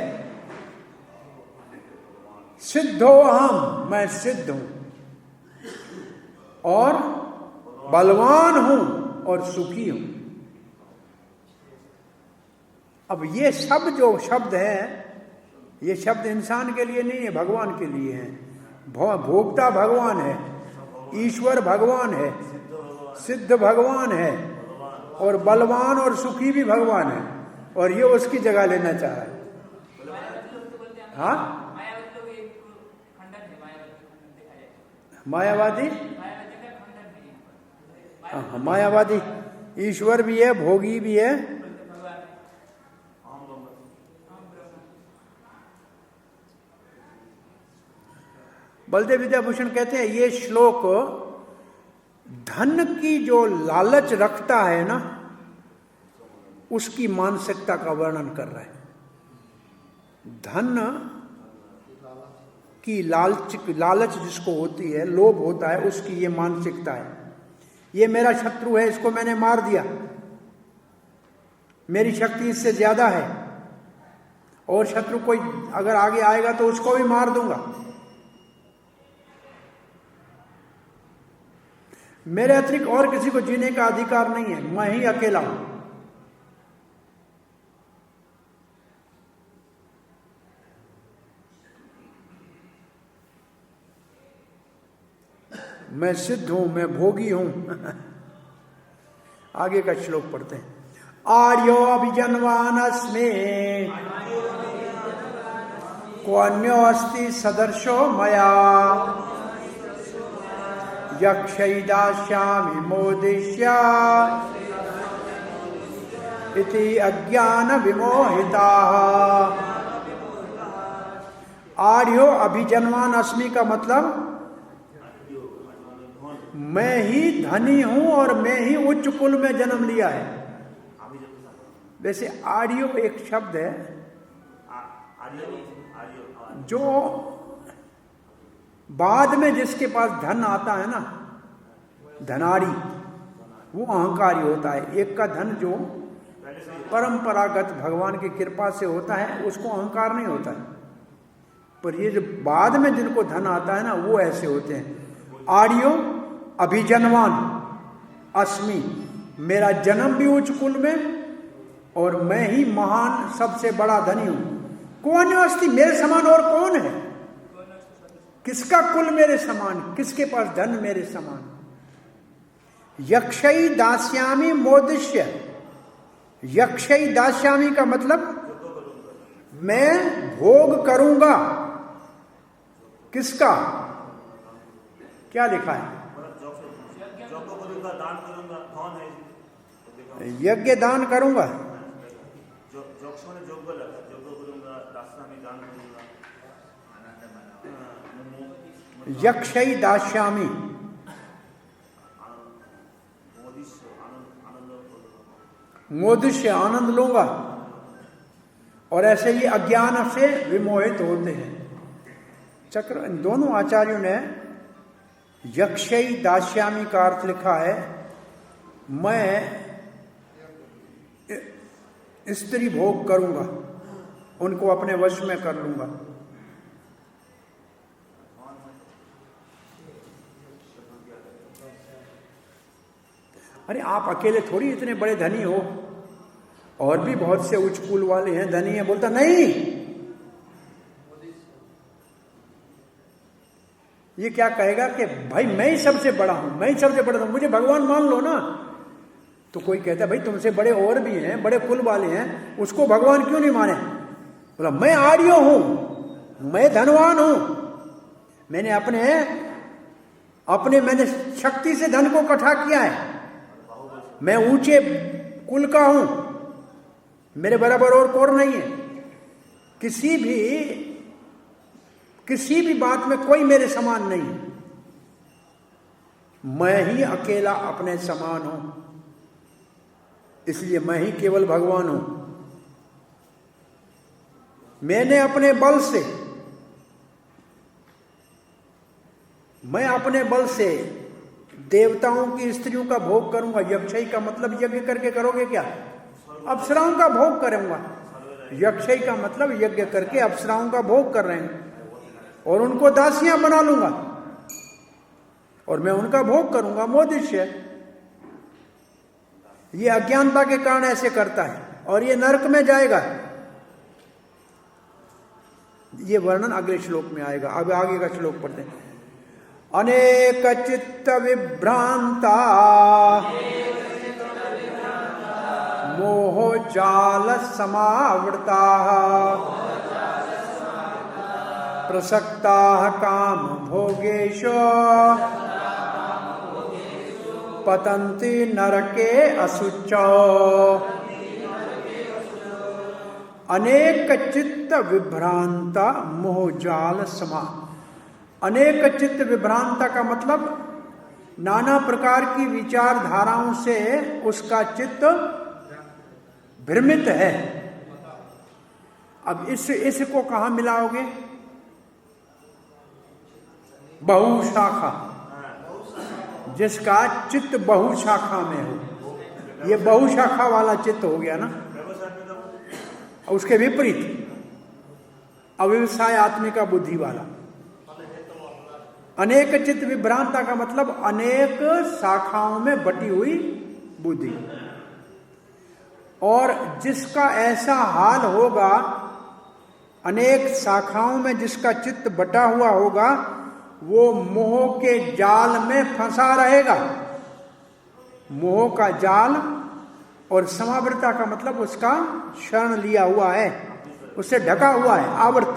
सिद्धो अहम, मैं सिद्ध हूं और बलवान हूं और सुखी हूं। अब ये सब जो शब्द है, ये शब्द इंसान के लिए नहीं है, भगवान के लिए है। भोक्ता भगवान है, ईश्वर भगवान है, सिद्ध भगवान है और बलवान और सुखी भी भगवान है, और ये उसकी जगह लेना चाह रहा है। हाँ मायावादी, मायावादी ईश्वर भी है, भोगी भी है। बलदेव विद्याभूषण कहते हैं ये श्लोक धन की जो लालच रखता है ना, उसकी मानसिकता का वर्णन कर रहा है। धन की लालच जिसको होती है, लोभ होता है, उसकी ये मानसिकता है। ये मेरा शत्रु है, इसको मैंने मार दिया, मेरी शक्ति इससे ज्यादा है, और शत्रु कोई अगर आगे आएगा तो उसको भी मार दूंगा। मेरे अतिरिक्त और किसी को जीने का अधिकार नहीं है, मैं ही अकेला हूं। मैं सिद्ध हूं, मैं भोगी हूं। आगे का श्लोक पढ़ते हैं। आर्यो अभिजन्वान अस्मि क्वन्यो अस्ति सदर्शो मया यक्षै दास्यामि मोदिष्य इति अज्ञान विमोहिताः। आर्यो अभिजन्वान अस्मि का मतलब मैं ही धनी हूं और मैं ही उच्च कुल में जन्म लिया है। वैसे आर्यो एक शब्द है जो बाद में जिसके पास धन आता है ना, धनारी, वो अहंकारी होता है। एक का धन जो परंपरागत भगवान की कृपा से होता है उसको अहंकार नहीं होता है, पर ये जो बाद में जिनको धन आता है ना वो ऐसे होते हैं। आर्यो अभिजन्वान अस्मि, मेरा जन्म भी उच्च कुल में और मैं ही महान सबसे बड़ा धनी हूं। कौन अस्ति, मेरे समान और कौन है? किसका कुल मेरे समान, किसके पास धन मेरे समान? यक्षै दास्यामि मोदिष्य, यक्षै दास्यामि का मतलब मैं भोग करूंगा। किसका? क्या लिखा है? यज्ञ दान करूंगा, यक्षै दास्यामि, मोदिष्य आनंद लूंगा। और ऐसे ही अज्ञान से विमोहित होते हैं। चक्र दोनों आचार्यों ने यक्षै दास्यामि का अर्थ लिखा है मैं स्त्री भोग करूंगा, उनको अपने वश में कर लूंगा। अरे आप अकेले थोड़ी इतने बड़े धनी हो, और भी बहुत से उच्च कुल वाले हैं, धनी है। बोलता नहीं, ये क्या कहेगा कि भाई मैं ही सबसे बड़ा हूं, मैं ही सबसे बड़ा हूं, मुझे भगवान मान लो ना। तो कोई कहता है भाई तुमसे बड़े और भी हैं, बड़े कुल वाले हैं, उसको भगवान क्यों नहीं माने? बोला मैं आर्यो हूं, मैं धनवान हूं, मैंने मैंने शक्ति से धन को इकट्ठा किया है, मैं ऊंचे कुल का हूं, मेरे बराबर और कौन नहीं है। किसी भी बात में कोई मेरे समान नहीं, मैं ही अकेला अपने समान हूं, इसलिए मैं ही केवल भगवान हूं। मैं अपने बल से देवताओं की स्त्रियों का भोग करूंगा। यक्षै का मतलब यज्ञ करके करोगे क्या? अप्सराओं का भोग करूंगा। यक्षै का मतलब यज्ञ करके अप्सराओं का भोग कर रहे हैं और उनको दासियां बना लूंगा और मैं उनका भोग करूंगा। मोदिष्य, ये अज्ञानता के कारण ऐसे करता है और ये नरक में जाएगा। ये वर्णन अगले श्लोक में आएगा। अब आगे का श्लोक पढ़ते हैं। अनेक चित्त विभ्रांता मोह जाल समावृता प्रसक्ता काम भोगेशु पतन्ति नरके असुचौ। अनेक चित्त विभ्रांता मोहजाल समा। अनेक चित्त विभ्रांता का मतलब नाना प्रकार की विचारधाराओं से उसका चित्त भ्रमित है। अब इसको कहां मिलाओगे? बहुशाखा, जिसका चित्त बहुशाखा में हो, ये बहुशाखा वाला चित्त हो गया ना। उसके विपरीत अव्यवसाय आत्मिका बुद्धि वाला। अनेक चित्त विभ्रांता का मतलब अनेक शाखाओं में बटी हुई बुद्धि। और जिसका ऐसा हाल होगा, अनेक शाखाओं में जिसका चित्त बटा हुआ होगा, वो मोह के जाल में फंसा रहेगा। मोह का जाल और समावृता का मतलब उसका शरण लिया हुआ है, उससे ढका हुआ है, आवृत,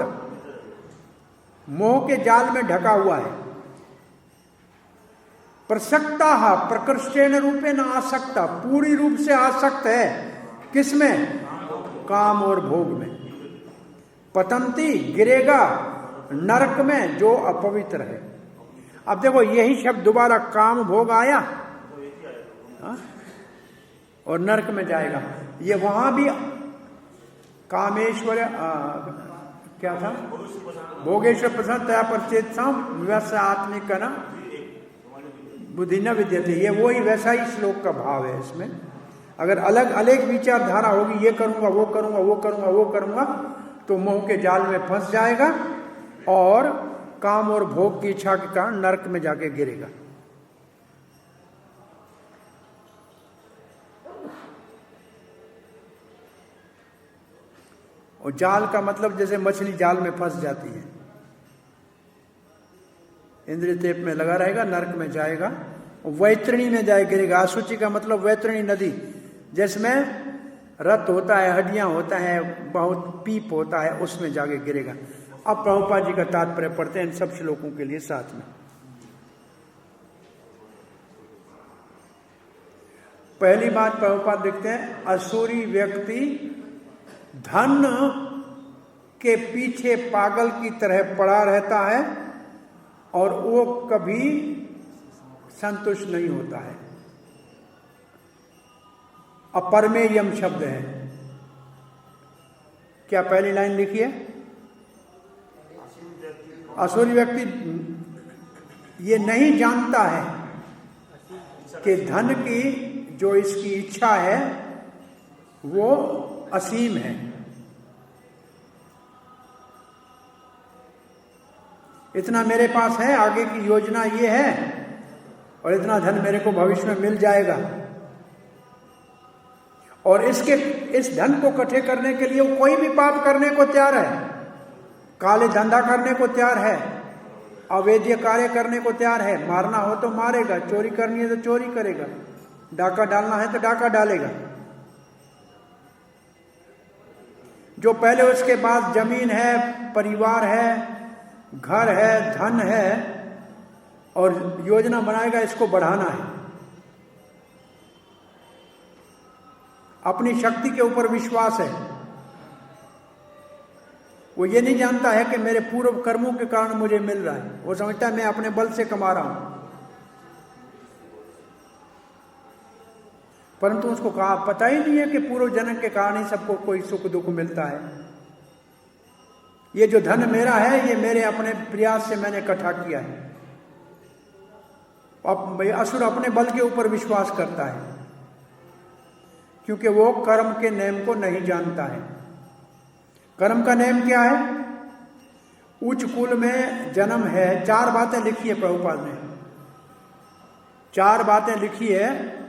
मोह के जाल में ढका हुआ है। प्रसक्ता प्रकृष्टेन रूपेण आसक्ता, पूरी रूप से आसक्त है, किसमें? काम और भोग में। पतंती, गिरेगा नरक में जो अपवित्र है। अब देखो यही शब्द दोबारा, काम भोग आया और नरक में जाएगा। ये वहां भी कामेश्वर क्या था, भोगेश्वर प्रसन्न तया परचेत व्यवसाय आत्मिक का ना बुद्धि न विद्यते, ये वही वैसा ही श्लोक का भाव है इसमें। अगर अलग अलग विचारधारा होगी, ये करूंगा वो करूंगा वो करूंगा वो करूंगा, तो मोह के जाल में फंस जाएगा और काम और भोग की इच्छा के कारण नरक में जाके गिरेगा। और जाल का मतलब जैसे मछली जाल में फंस जाती है, इंद्रिय तेप में लगा रहेगा, नरक में जाएगा, वैतरणी में जाए गिरेगा। असुचि का मतलब वैतरणी नदी, जिसमें रत होता है, हड्डियां होता है, बहुत पीप होता है, उसमें जाके गिरेगा। अब प्रभुपाद जी का तात्पर्य पढ़ते हैं इन सब श्लोकों के लिए साथ में। पहली बात प्रभुपाद लिखते हैं, असुरी व्यक्ति धन के पीछे पागल की तरह पड़ा रहता है और वो कभी संतुष्ट नहीं होता है। अपरमेयम शब्द है। क्या पहली लाइन लिखी है? असुरी व्यक्ति ये नहीं जानता है कि धन की जो इसकी इच्छा है वो असीम है। इतना मेरे पास है, आगे की योजना ये है और इतना धन मेरे को भविष्य में मिल जाएगा, और इस धन को इकट्ठे करने के लिए वो कोई भी पाप करने को तैयार है, काले धंधा करने को तैयार है, अवैध कार्य करने को तैयार है, मारना हो तो मारेगा, चोरी करनी है तो चोरी करेगा, डाका डालना है तो डाका डालेगा। जो पहले उसके पास जमीन है, परिवार है, घर है, धन है, और योजना बनाएगा इसको बढ़ाना है, अपनी शक्ति के ऊपर विश्वास है। वो ये नहीं जानता है कि मेरे पूर्व कर्मों के कारण मुझे मिल रहा है, वो समझता है मैं अपने बल से कमा रहा हूं, परंतु उसको कहा पता ही नहीं है कि पूर्व जन्म के कारण ही सबको कोई सुख दुख मिलता है। ये जो धन मेरा है ये मेरे अपने प्रयास से मैंने इकट्ठा किया है। अब असुर अपने बल के ऊपर विश्वास करता है क्योंकि वो कर्म के नियम को नहीं जानता है। कर्म का नियम क्या है? उच्च कुल में जन्म है। 4 बातें लिखी है प्रभुपाद ने, 4 बातें लिखी है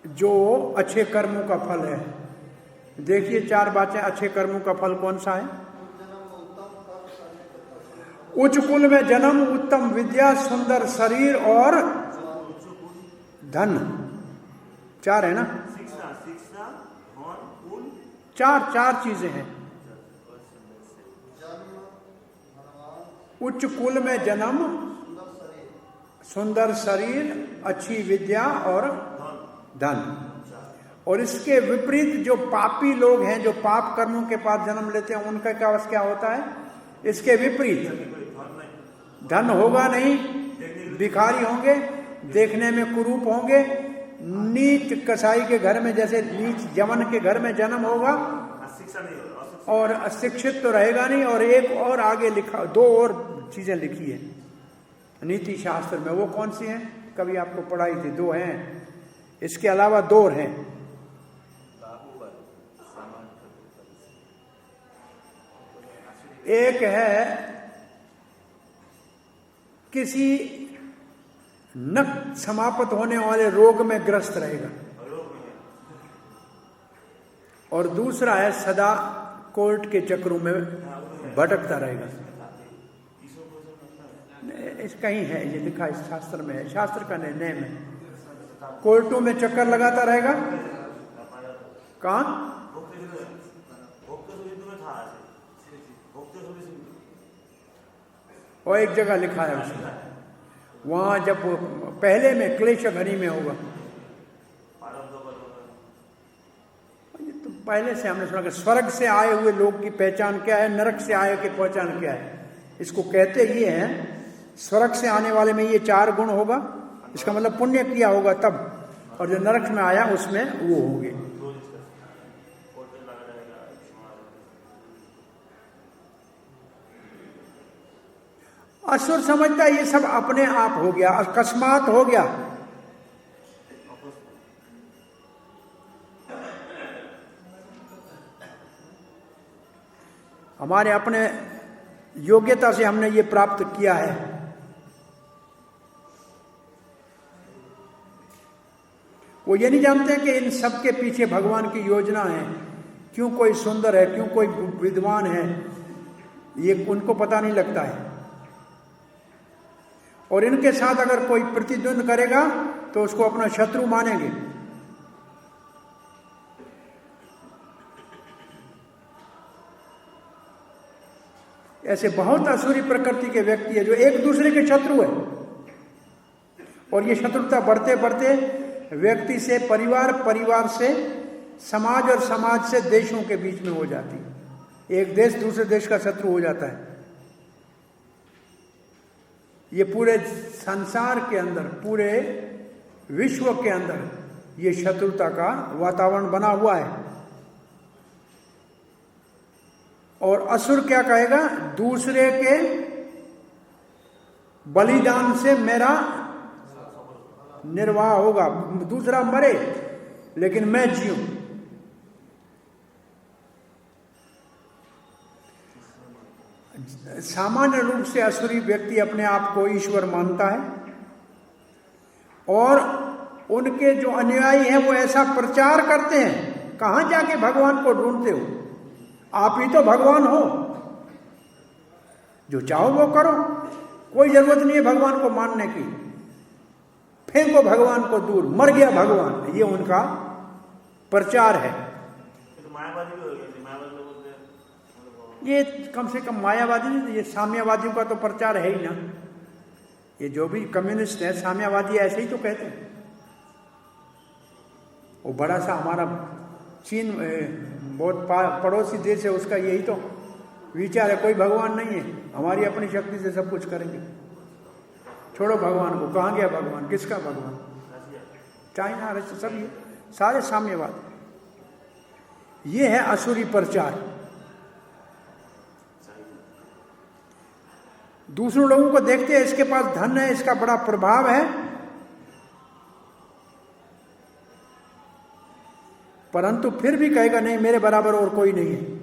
जो अच्छे कर्मों का फल है। देखिए 4 बातें अच्छे कर्मों का फल कौन सा है? उच्च कुल में जन्म, उत्तम विद्या, सुंदर शरीर और धन। 4 है ना? चार चीजें हैं। उच्च कुल में जन्म, सुंदर शरीर, अच्छी विद्या और धन। और इसके विपरीत जो पापी लोग हैं, जो पाप कर्मों के पास जन्म लेते हैं, उनका क्या होता है? इसके विपरीत धन होगा नहीं, भिखारी होंगे, देखने में कुरूप होंगे, नीच कसाई के घर में, जैसे नीच जमन के घर में जन्म होगा, और अशिक्षित तो रहेगा नहीं। और एक और आगे लिखा, 2 और चीजें लिखी है नीति शास्त्र में। वो कौन सी हैं? कभी आपको पढ़ाई थी। 2 हैं, इसके अलावा 2 और हैं। एक है किसी न समाप्त होने वाले रोग में ग्रस्त रहेगा, और दूसरा है सदा कोर्ट के चक्रों में भटकता रहेगा। इसका ही है, ये लिखा इस शास्त्र में है, शास्त्र का नेम है। कोर्टों में चक्कर लगाता रहेगा कहाँ? और एक जगह लिखा है उसमें, वहां जब पहले में क्लेश घनी में होगा। तो पहले से हमने सुना कि स्वर्ग से आए हुए लोग की पहचान क्या है, नरक से आए की पहचान क्या है। इसको कहते ये हैं, स्वर्ग से आने वाले में ये 4 गुण होगा, इसका मतलब पुण्य किया होगा तब, और जो नरक में आया उसमें वो होंगे। असुर समझता है ये सब अपने आप हो गया, अकस्मात हो गया। हमारे अपने योग्यता से हमने ये प्राप्त किया है। वो ये नहीं जानते कि इन सब के पीछे भगवान की योजना है, क्यों कोई सुंदर है, क्यों कोई विद्वान है, ये उनको पता नहीं लगता है। और इनके साथ अगर कोई प्रतिद्वंद करेगा तो उसको अपना शत्रु मानेंगे। ऐसे बहुत असुरी प्रकृति के व्यक्ति है जो एक दूसरे के शत्रु है, और ये शत्रुता बढ़ते बढ़ते व्यक्ति से परिवार, परिवार से समाज, और समाज से देशों के बीच में हो जाती है। एक देश दूसरे देश का शत्रु हो जाता है। ये पूरे संसार के अंदर, पूरे विश्व के अंदर ये शत्रुता का वातावरण बना हुआ है। और असुर क्या कहेगा? दूसरे के बलिदान से मेरा निर्वाह होगा, दूसरा मरे लेकिन मैं जीऊं। सामान्य रूप से असुरी व्यक्ति अपने आप को ईश्वर मानता है, और उनके जो अनुयायी हैं वो ऐसा प्रचार करते हैं। कहां जाके भगवान को ढूंढते हो? आप ही तो भगवान हो, जो चाहो वो करो, कोई जरूरत नहीं है भगवान को मानने की। फेंको भगवान को दूर, मर गया भगवान, ये उनका प्रचार है। ये कम से कम मायावादी नहीं, ये साम्यवादियों का तो प्रचार है ही ना। ये जो भी कम्युनिस्ट है, साम्यवादी ऐसे ही तो कहते हैं। वो बड़ा सा हमारा चीन बहुत पड़ोसी देश है, उसका यही तो विचार है, कोई भगवान नहीं है, हमारी अपनी शक्ति से सब कुछ करेंगे। छोड़ो भगवान को, कहाँ गया भगवान, किसका भगवान? चाइना, रशिया, सब ये सारे साम्यवाद। ये है असुरी प्रचार। दूसरे लोगों को देखते हैं इसके पास धन है, इसका बड़ा प्रभाव है, परंतु फिर भी कहेगा नहीं, मेरे बराबर और कोई नहीं है।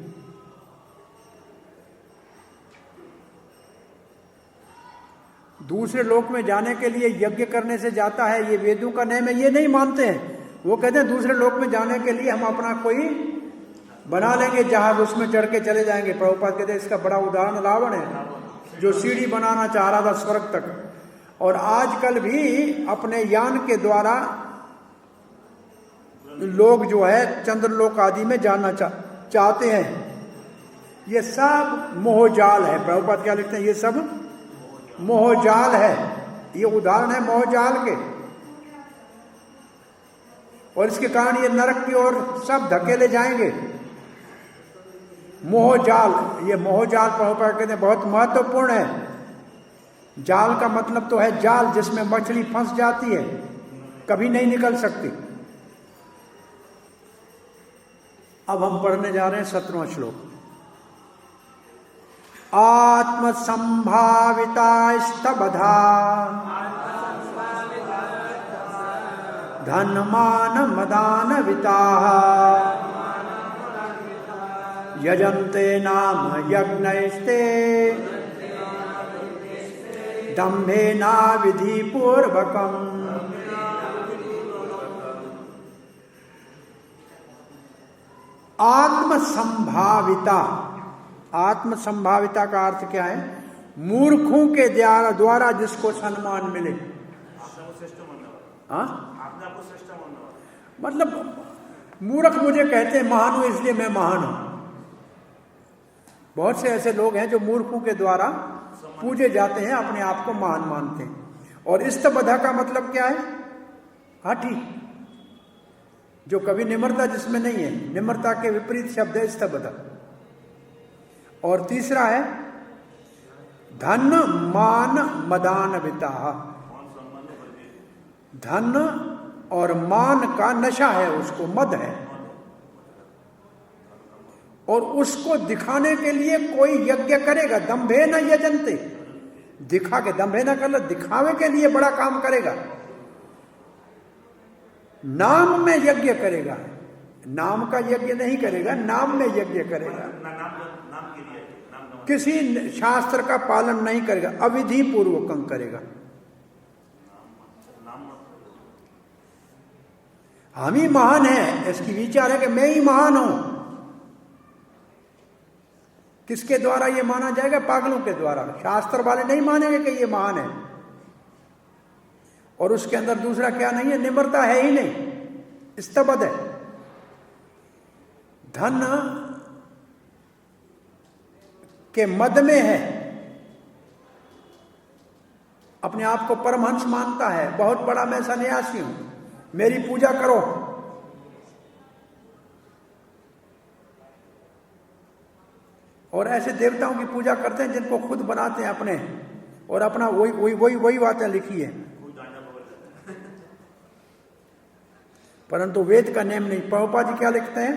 दूसरे लोक में जाने के लिए यज्ञ करने से जाता है, ये वेदों का नियम है, ये नहीं मानते हैं। वो कहते हैं दूसरे लोक में जाने के लिए हम अपना कोई बना लेंगे जहाज, उसमें चढ़ के चले जाएंगे। प्रभुपाद कहते हैं इसका बड़ा उदाहरण रावण है, जो सीढ़ी बनाना चाह रहा था स्वर्ग तक, और आजकल भी अपने यान के द्वारा लोग जो है चंद्रलोक आदि में जाना चाहते हैं। ये सब मोहजाल है। प्रभुपाद क्या लिखते हैं? ये सब मोहजाल है। ये उदाहरण है मोहजाल के, और इसके कारण ये नरक की ओर सब धकेले जाएंगे। मोहजाल, ये मोहजाल प्रभुपाद कहते हैं बहुत महत्वपूर्ण है। जाल का मतलब तो है जाल, जिसमें मछली फंस जाती है, कभी नहीं निकल सकती। अब हम पढ़ने जा रहे हैं 17वां श्लोक। आत्म संभाविता स्तबधा धनमान मदान विता यजन्ते नाम यज्ञैस्ते दम्भेना विधि पूर्वकम्। आत्म संभाविता, आत्म संभाविता का अर्थ क्या है? मूर्खों के द्वारा जिसको सम्मान मिले। मतलब मूर्ख मुझे कहते हैं महान हूं इसलिए मैं महान हूं। बहुत से ऐसे लोग हैं जो मूर्खों के द्वारा पूजे जाते हैं, अपने आप को महान मानते हैं। और इस्तबधा का मतलब क्या है? हाथी, जो कभी निम्रता जिसमें नहीं है। निम्रता के विपरीत शब्द है इस्तबधा। और तीसरा है धन मान मदान विता। धन और मान का नशा है, उसको मद है, और उसको दिखाने के लिए कोई यज्ञ करेगा। दंभे न यजन्ते, दिखा के दंभे न कर, दिखावे के लिए बड़ा काम करेगा। नाम में यज्ञ करेगा, नाम का यज्ञ नहीं करेगा, नाम में यज्ञ करेगा। किसी शास्त्र का पालन नहीं करेगा, अविधि पूर्वकम करेगा। हम ही महान हैं, इसकी विचार है कि मैं ही महान हूं। किसके द्वारा ये माना जाएगा? पागलों के द्वारा। शास्त्र वाले नहीं मानेंगे कि ये महान है। और उसके अंदर दूसरा क्या नहीं है? निम्रता है ही नहीं, स्तबध है। धन के मद में है, अपने आप को परमहंस मानता है, बहुत बड़ा मैं सन्यासी हूं, मेरी पूजा करो। और ऐसे देवताओं की पूजा करते हैं जिनको खुद बनाते हैं अपने, और अपना वही बातें लिखी है। परंतु वेद का नेम नहीं। प्रभुपाद जी क्या लिखते हैं?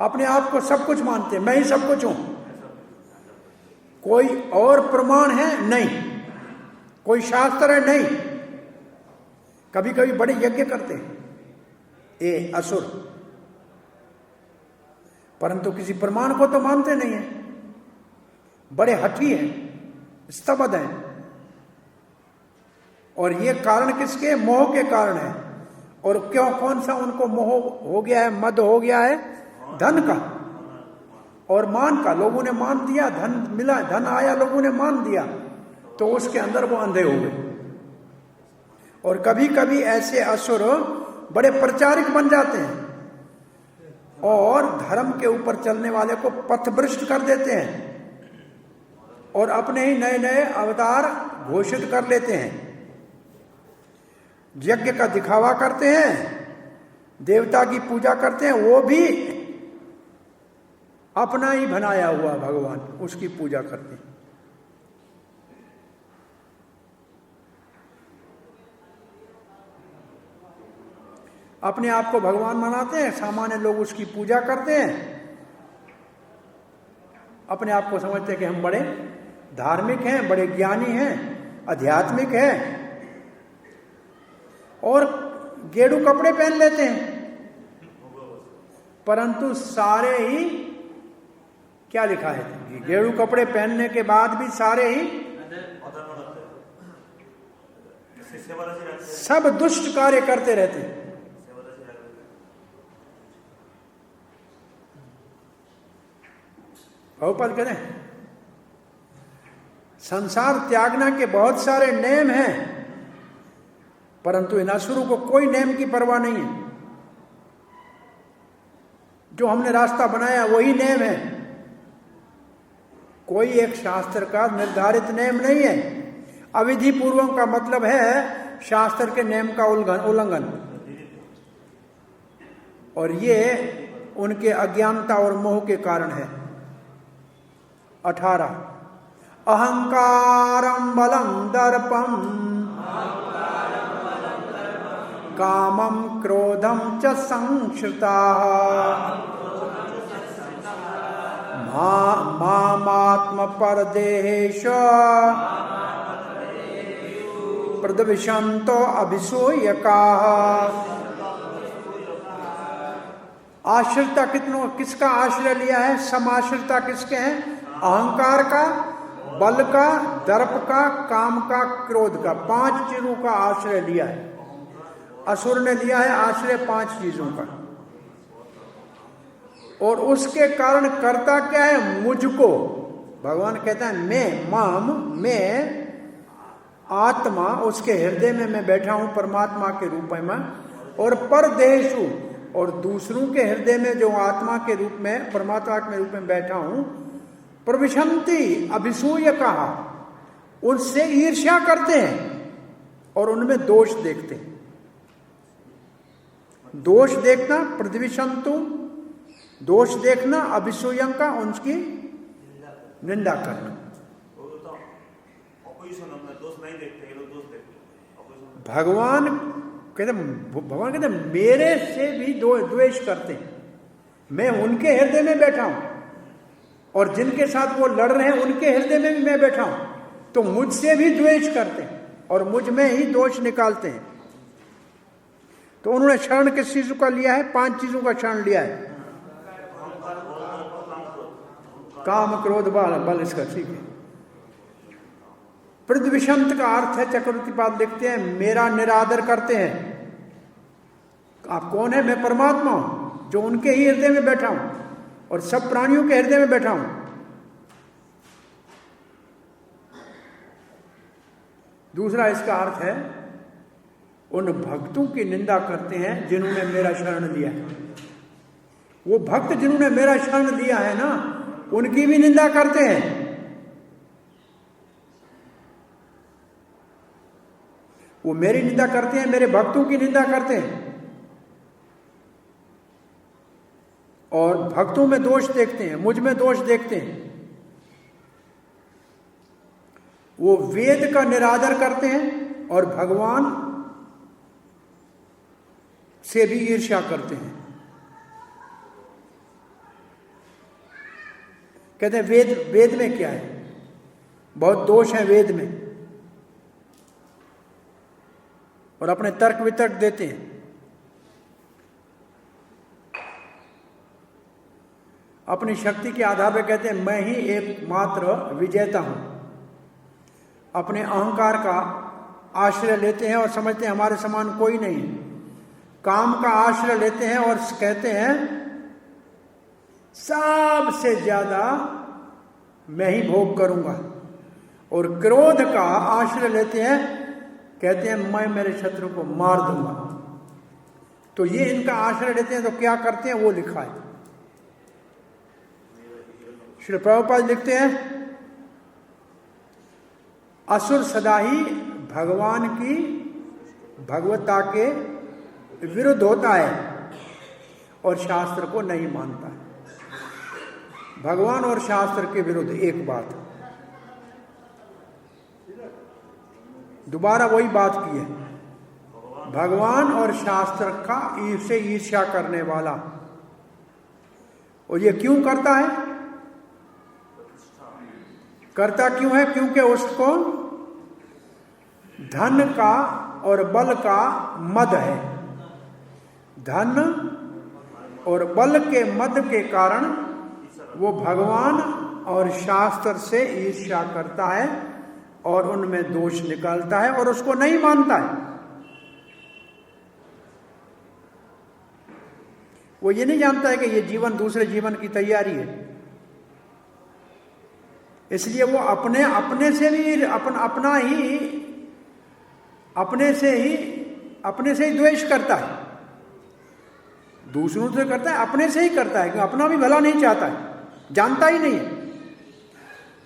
अपने आप को सब कुछ मानते हैं, मैं ही सब कुछ हूं। कोई और प्रमाण है? नहीं। कोई शास्त्र है? नहीं। कभी कभी बड़े यज्ञ करते हैं ये असुर, परंतु किसी प्रमाण को तो मानते नहीं है। बड़े हठी हैं, स्तबध हैं। और ये कारण किसके? मोह के कारण है। और क्यों? कौन सा उनको मोह हो गया है, मद हो गया है? धन का और मान का। लोगों ने मान दिया, धन मिला, धन आया, लोगों ने मान दिया, तो उसके अंदर वो अंधे हो गए। और कभी कभी ऐसे असुर बड़े प्रचारक बन जाते हैं और धर्म के ऊपर चलने वाले को पथभ्रष्ट कर देते हैं और अपने ही नए नए अवतार घोषित कर लेते हैं। यज्ञ का दिखावा करते हैं, देवता की पूजा करते हैं, वो भी अपना ही बनाया हुआ भगवान, उसकी पूजा करते हैं। अपने आप को भगवान मनाते हैं, सामान्य लोग उसकी पूजा करते हैं। अपने आप को समझते हैं कि हम बड़े धार्मिक हैं, बड़े ज्ञानी हैं, आध्यात्मिक हैं, और गेड़ू कपड़े पहन लेते हैं। परंतु सारे ही क्या लिखा है? गेड़ू कपड़े पहनने के बाद भी सारे ही सब दुष्ट कार्य करते रहते हैं। प्रभुपाद कहते हैं संसार त्यागना के बहुत सारे नेम हैं, परंतु इन असुरों को कोई नेम की परवाह नहीं है। जो हमने रास्ता बनाया वही नेम है, कोई एक शास्त्र का निर्धारित नेम नहीं है। अविधि पूर्वक का मतलब है शास्त्र के नेम का उल्लंघन, और ये उनके अज्ञानता और मोह के कारण है। 18 अहंकारं बलं दर्पं कामं क्रोधं च संश्रिताः मामात्मपरदेहेषु प्रद्विषन्तो अभिसूयकाः। आश्रिता किसका आश्रय लिया है? समाश्रिता किसके हैं? अहंकार का, बल का, दर्प का, काम का, क्रोध का। 5 चीजों का आश्रय लिया है। असुर ने लिया है आश्रय 5 चीजों का, और उसके कारण करता क्या है? मुझको। भगवान कहता है मैं, माम, मैं आत्मा, उसके हृदय में मैं बैठा हूं परमात्मा के रूप में, और परदेशु, और दूसरों के हृदय में जो आत्मा के रूप में, परमात्मा के रूप में बैठा हूं, प्रविशंति अभिसूय कहा, उनसे ईर्ष्या करते हैं और उनमें दोष देखते हैं। दोष देखना, प्रतिविशंतु दोष देखना, अभिसूयं का उनकी निंदा करना। भगवान कहते मेरे से भी द्वेष करते हैं, मैं उनके हृदय में बैठा हूं और जिनके साथ वो लड़ रहे हैं उनके हृदय में भी मैं बैठा हूं, तो मुझसे भी द्वेष करते हैं और मुझ में ही दोष निकालते हैं। तो उन्होंने शरण किस चीजों का लिया है? 5 चीजों का शरण लिया है। काम, क्रोध, बल, इसका ठीक है। प्रद्विषंत का अर्थ है, चक्रवर्तीपाद लिखते हैं, मेरा निरादर करते हैं। आप कौन है? मैं परमात्मा हूं जो उनके ही हृदय में बैठा हूं और सब प्राणियों के हृदय में बैठा हूं। दूसरा इसका अर्थ है, उन भक्तों की निंदा करते हैं जिन्होंने मेरा शरण लिया है। वो भक्त जिन्होंने मेरा शरण लिया है ना, उनकी भी निंदा करते हैं। वो मेरी निंदा करते हैं, मेरे भक्तों की निंदा करते हैं और भक्तों में दोष देखते हैं, मुझ में दोष देखते हैं। वो वेद का निरादर करते हैं और भगवान से भी ईर्ष्या करते हैं। कहते हैं वेद में क्या है? बहुत दोष है वेद में, और अपने तर्क वितर्क देते हैं। अपनी शक्ति के आधार पर कहते हैं मैं ही एकमात्र विजेता हूं। अपने अहंकार का आश्रय लेते हैं और समझते हैं हमारे समान कोई नहीं। काम का आश्रय लेते हैं और कहते हैं सबसे ज्यादा मैं ही भोग करूंगा। और क्रोध का आश्रय लेते हैं, कहते हैं मैं मेरे शत्रु को मार दूंगा। तो ये इनका आश्रय लेते हैं, तो क्या करते हैं वो लिखा है। श्री प्रभुपाद लिखते हैं, असुर सदा ही भगवान की भगवत्ता के विरुद्ध होता है और शास्त्र को नहीं मानता है। भगवान और शास्त्र के विरुद्ध एक बात, दोबारा वही बात की है, भगवान और शास्त्र का से ईर्ष्या करने वाला। और ये क्यों करता है? करता क्यों है? क्योंकि उसको धन का और बल का मद है। धन और बल के मद के कारण वो भगवान और शास्त्र से ईर्ष्या करता है और उनमें दोष निकालता है और उसको नहीं मानता है। वो ये नहीं जानता है कि ये जीवन दूसरे जीवन की तैयारी है। इसलिए वो अपने से भी अपने से ही द्वेष करता है। दूसरों से करता है, अपने से ही करता है, क्योंकि अपना भी भला नहीं चाहता है, जानता ही नहीं है।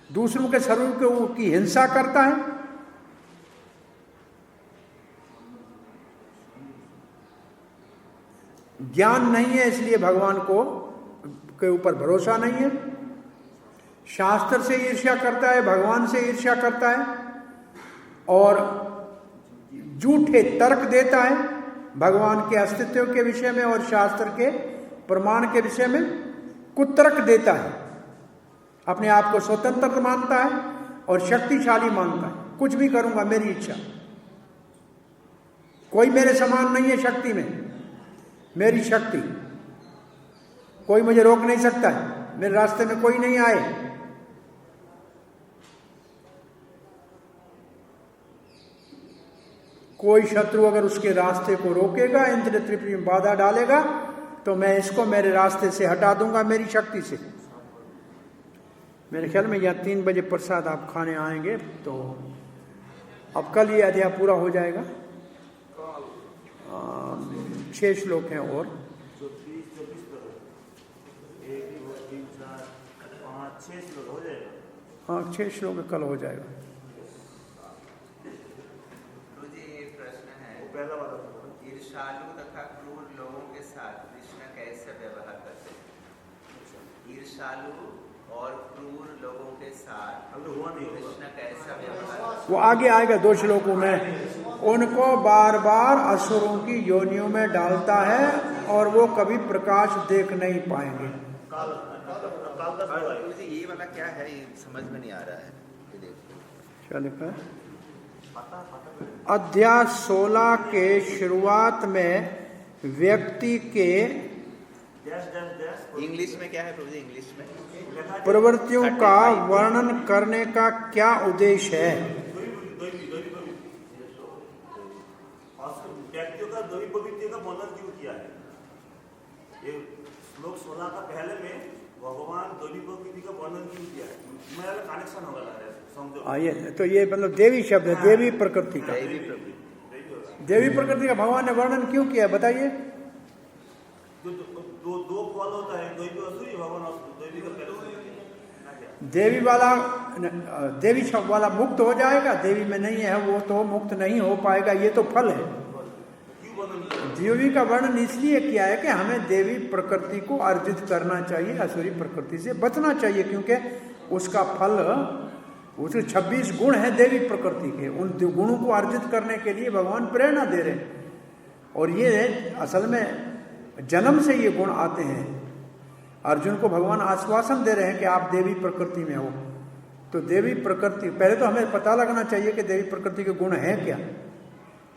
दूसरों के शरीर की हिंसा करता है। ज्ञान नहीं है, इसलिए भगवान के ऊपर भरोसा नहीं है। शास्त्र से ईर्ष्या करता है, भगवान से ईर्ष्या करता है और झूठे तर्क देता है भगवान के अस्तित्व के विषय में और शास्त्र के प्रमाण के विषय में कुतर्क देता है। अपने आप को स्वतंत्र मानता है और शक्तिशाली मानता है। कुछ भी करूंगा, मेरी इच्छा, कोई मेरे समान नहीं है शक्ति में। मेरी शक्ति, कोई मुझे रोक नहीं सकता है, मेरे रास्ते में कोई नहीं आए। कोई शत्रु अगर उसके रास्ते को रोकेगा, इंद्र त्रिपुरी में बाधा डालेगा, तो मैं इसको मेरे रास्ते से हटा दूंगा मेरी शक्ति से। मेरे ख्याल में यहाँ 3 बजे प्रसाद आप खाने आएंगे, तो अब कल ये अध्याय पूरा हो जाएगा। 6 श्लोक हैं और हाँ 6 श्लोक कल हो जाएगा। मुझे ये प्रश्न है, वो पहला वाला था। ईर्ष्यालु तथा क्रूर लोगों के साथ कृष्ण कैसे व्यवहार करते हैं? ईर्ष्यालु और क्रूर लोगों के साथ अभी हुआ नहीं होगा। कृष्ण कैसा व्यवहार? वो आगे आएगा 2 श्लोकों में। उनको बार बार असुरों की योनियों में डालता है और वो कभी प्रकाश देख नहीं पाएंगे। काल का श्लोक है। मुझे ये वाला क्या है, ये समझ में नहीं आ रहा है। ये देखो क्या लिखा है? पता अध्याय 16 के शुरुआत में व्यक्ति के डैश डैश डैश इंग्लिश में क्या है प्रभु जी? इंग्लिश में लिखा है प्रवृत्तियों का वर्णन करने का क्या उद्देश्य है? व्यक्तियों का द्वैत प्रवृत्ति का वर्णन क्यों किया है? ये श्लोक 16 का पहले में भगवान द्वैत प्रवृत्ति का वर्णन क्यों किया है? मेरा कनेक्शन होगा समझो। ये तो ये मतलब देवी शब्द है, देवी प्रकृति का। दैवी प्रवृत्ति। देवी प्रकृति का भगवान ने वर्णन क्यों किया बताइए? दो फल होता है, द्वैत असुरी भगवान द्वैत का पहले देवी वाला देवी शब्द वाला मुक्त हो जाएगा, देवी में नहीं है वो तो मुक्त नहीं हो पाएगा, ये तो फल है। देवी का वर्णन इसलिए किया है कि हमें देवी प्रकृति को अर्जित करना चाहिए, असुरी प्रकृति से बचना चाहिए, क्योंकि उसका फल उसके 26 गुण है देवी प्रकृति के। उन गुणों को अर्जित करने के लिए भगवान प्रेरणा दे रहे हैं। और ये असल में जन्म से ये गुण आते हैं। अर्जुन को भगवान आश्वासन दे रहे हैं कि आप देवी प्रकृति में हो। तो देवी प्रकृति, पहले तो हमें पता लगना चाहिए कि देवी प्रकृति के गुण हैं क्या,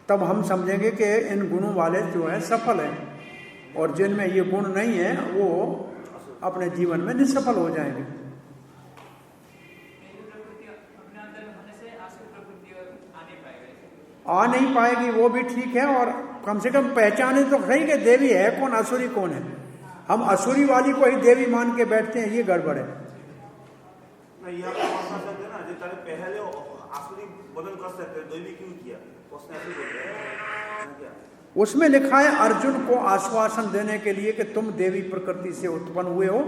तब हम समझेंगे कि इन गुणों वाले जो हैं सफल हैं, और जिनमें ये गुण नहीं है वो अपने जीवन में निष्सफल हो जाएंगे। आ नहीं पाएगी वो भी ठीक है, और कम से कम पहचाने तो सही कि देवी है कौन, असुरी कौन है। हम असुरी वाली को ही देवी मान के बैठते हैं, ये गड़बड़ है। नहीं, यहाँ पर मान सकते हैं ना, जो तारे पहले असुरी बदल कर सकते हैं, देवी क्यों किया? उसने असुरी बोल दिया। उसमें लिखा है अर्जुन को आश्वासन देने के लिए कि तुम देवी प्रकृति से उत्पन्न हुए हो,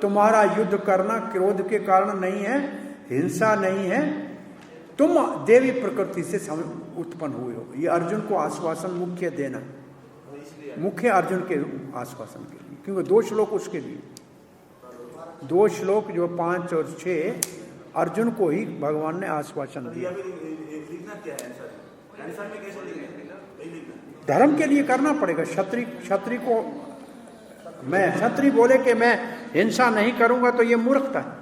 तुम्हारा युद्ध करना क्रोध के कारण नहीं है, हिंसा नहीं है, तुम देवी प्रकृति से उत्पन्न हुए हो। ये अर्जुन को आश्वासन मुख्य देना, मुख्य अर्जुन के आश्वासन के लिए, क्योंकि 2 श्लोक उसके लिए, 2 श्लोक जो 5 और 6 अर्जुन को ही भगवान ने आश्वासन दिया। लिखना क्या है आंसर में कैसे लिखना? धर्म के लिए करना पड़ेगा। क्षत्रिय को, मैं क्षत्रिय बोले कि मैं हिंसा नहीं करूंगा तो ये मूर्खता है।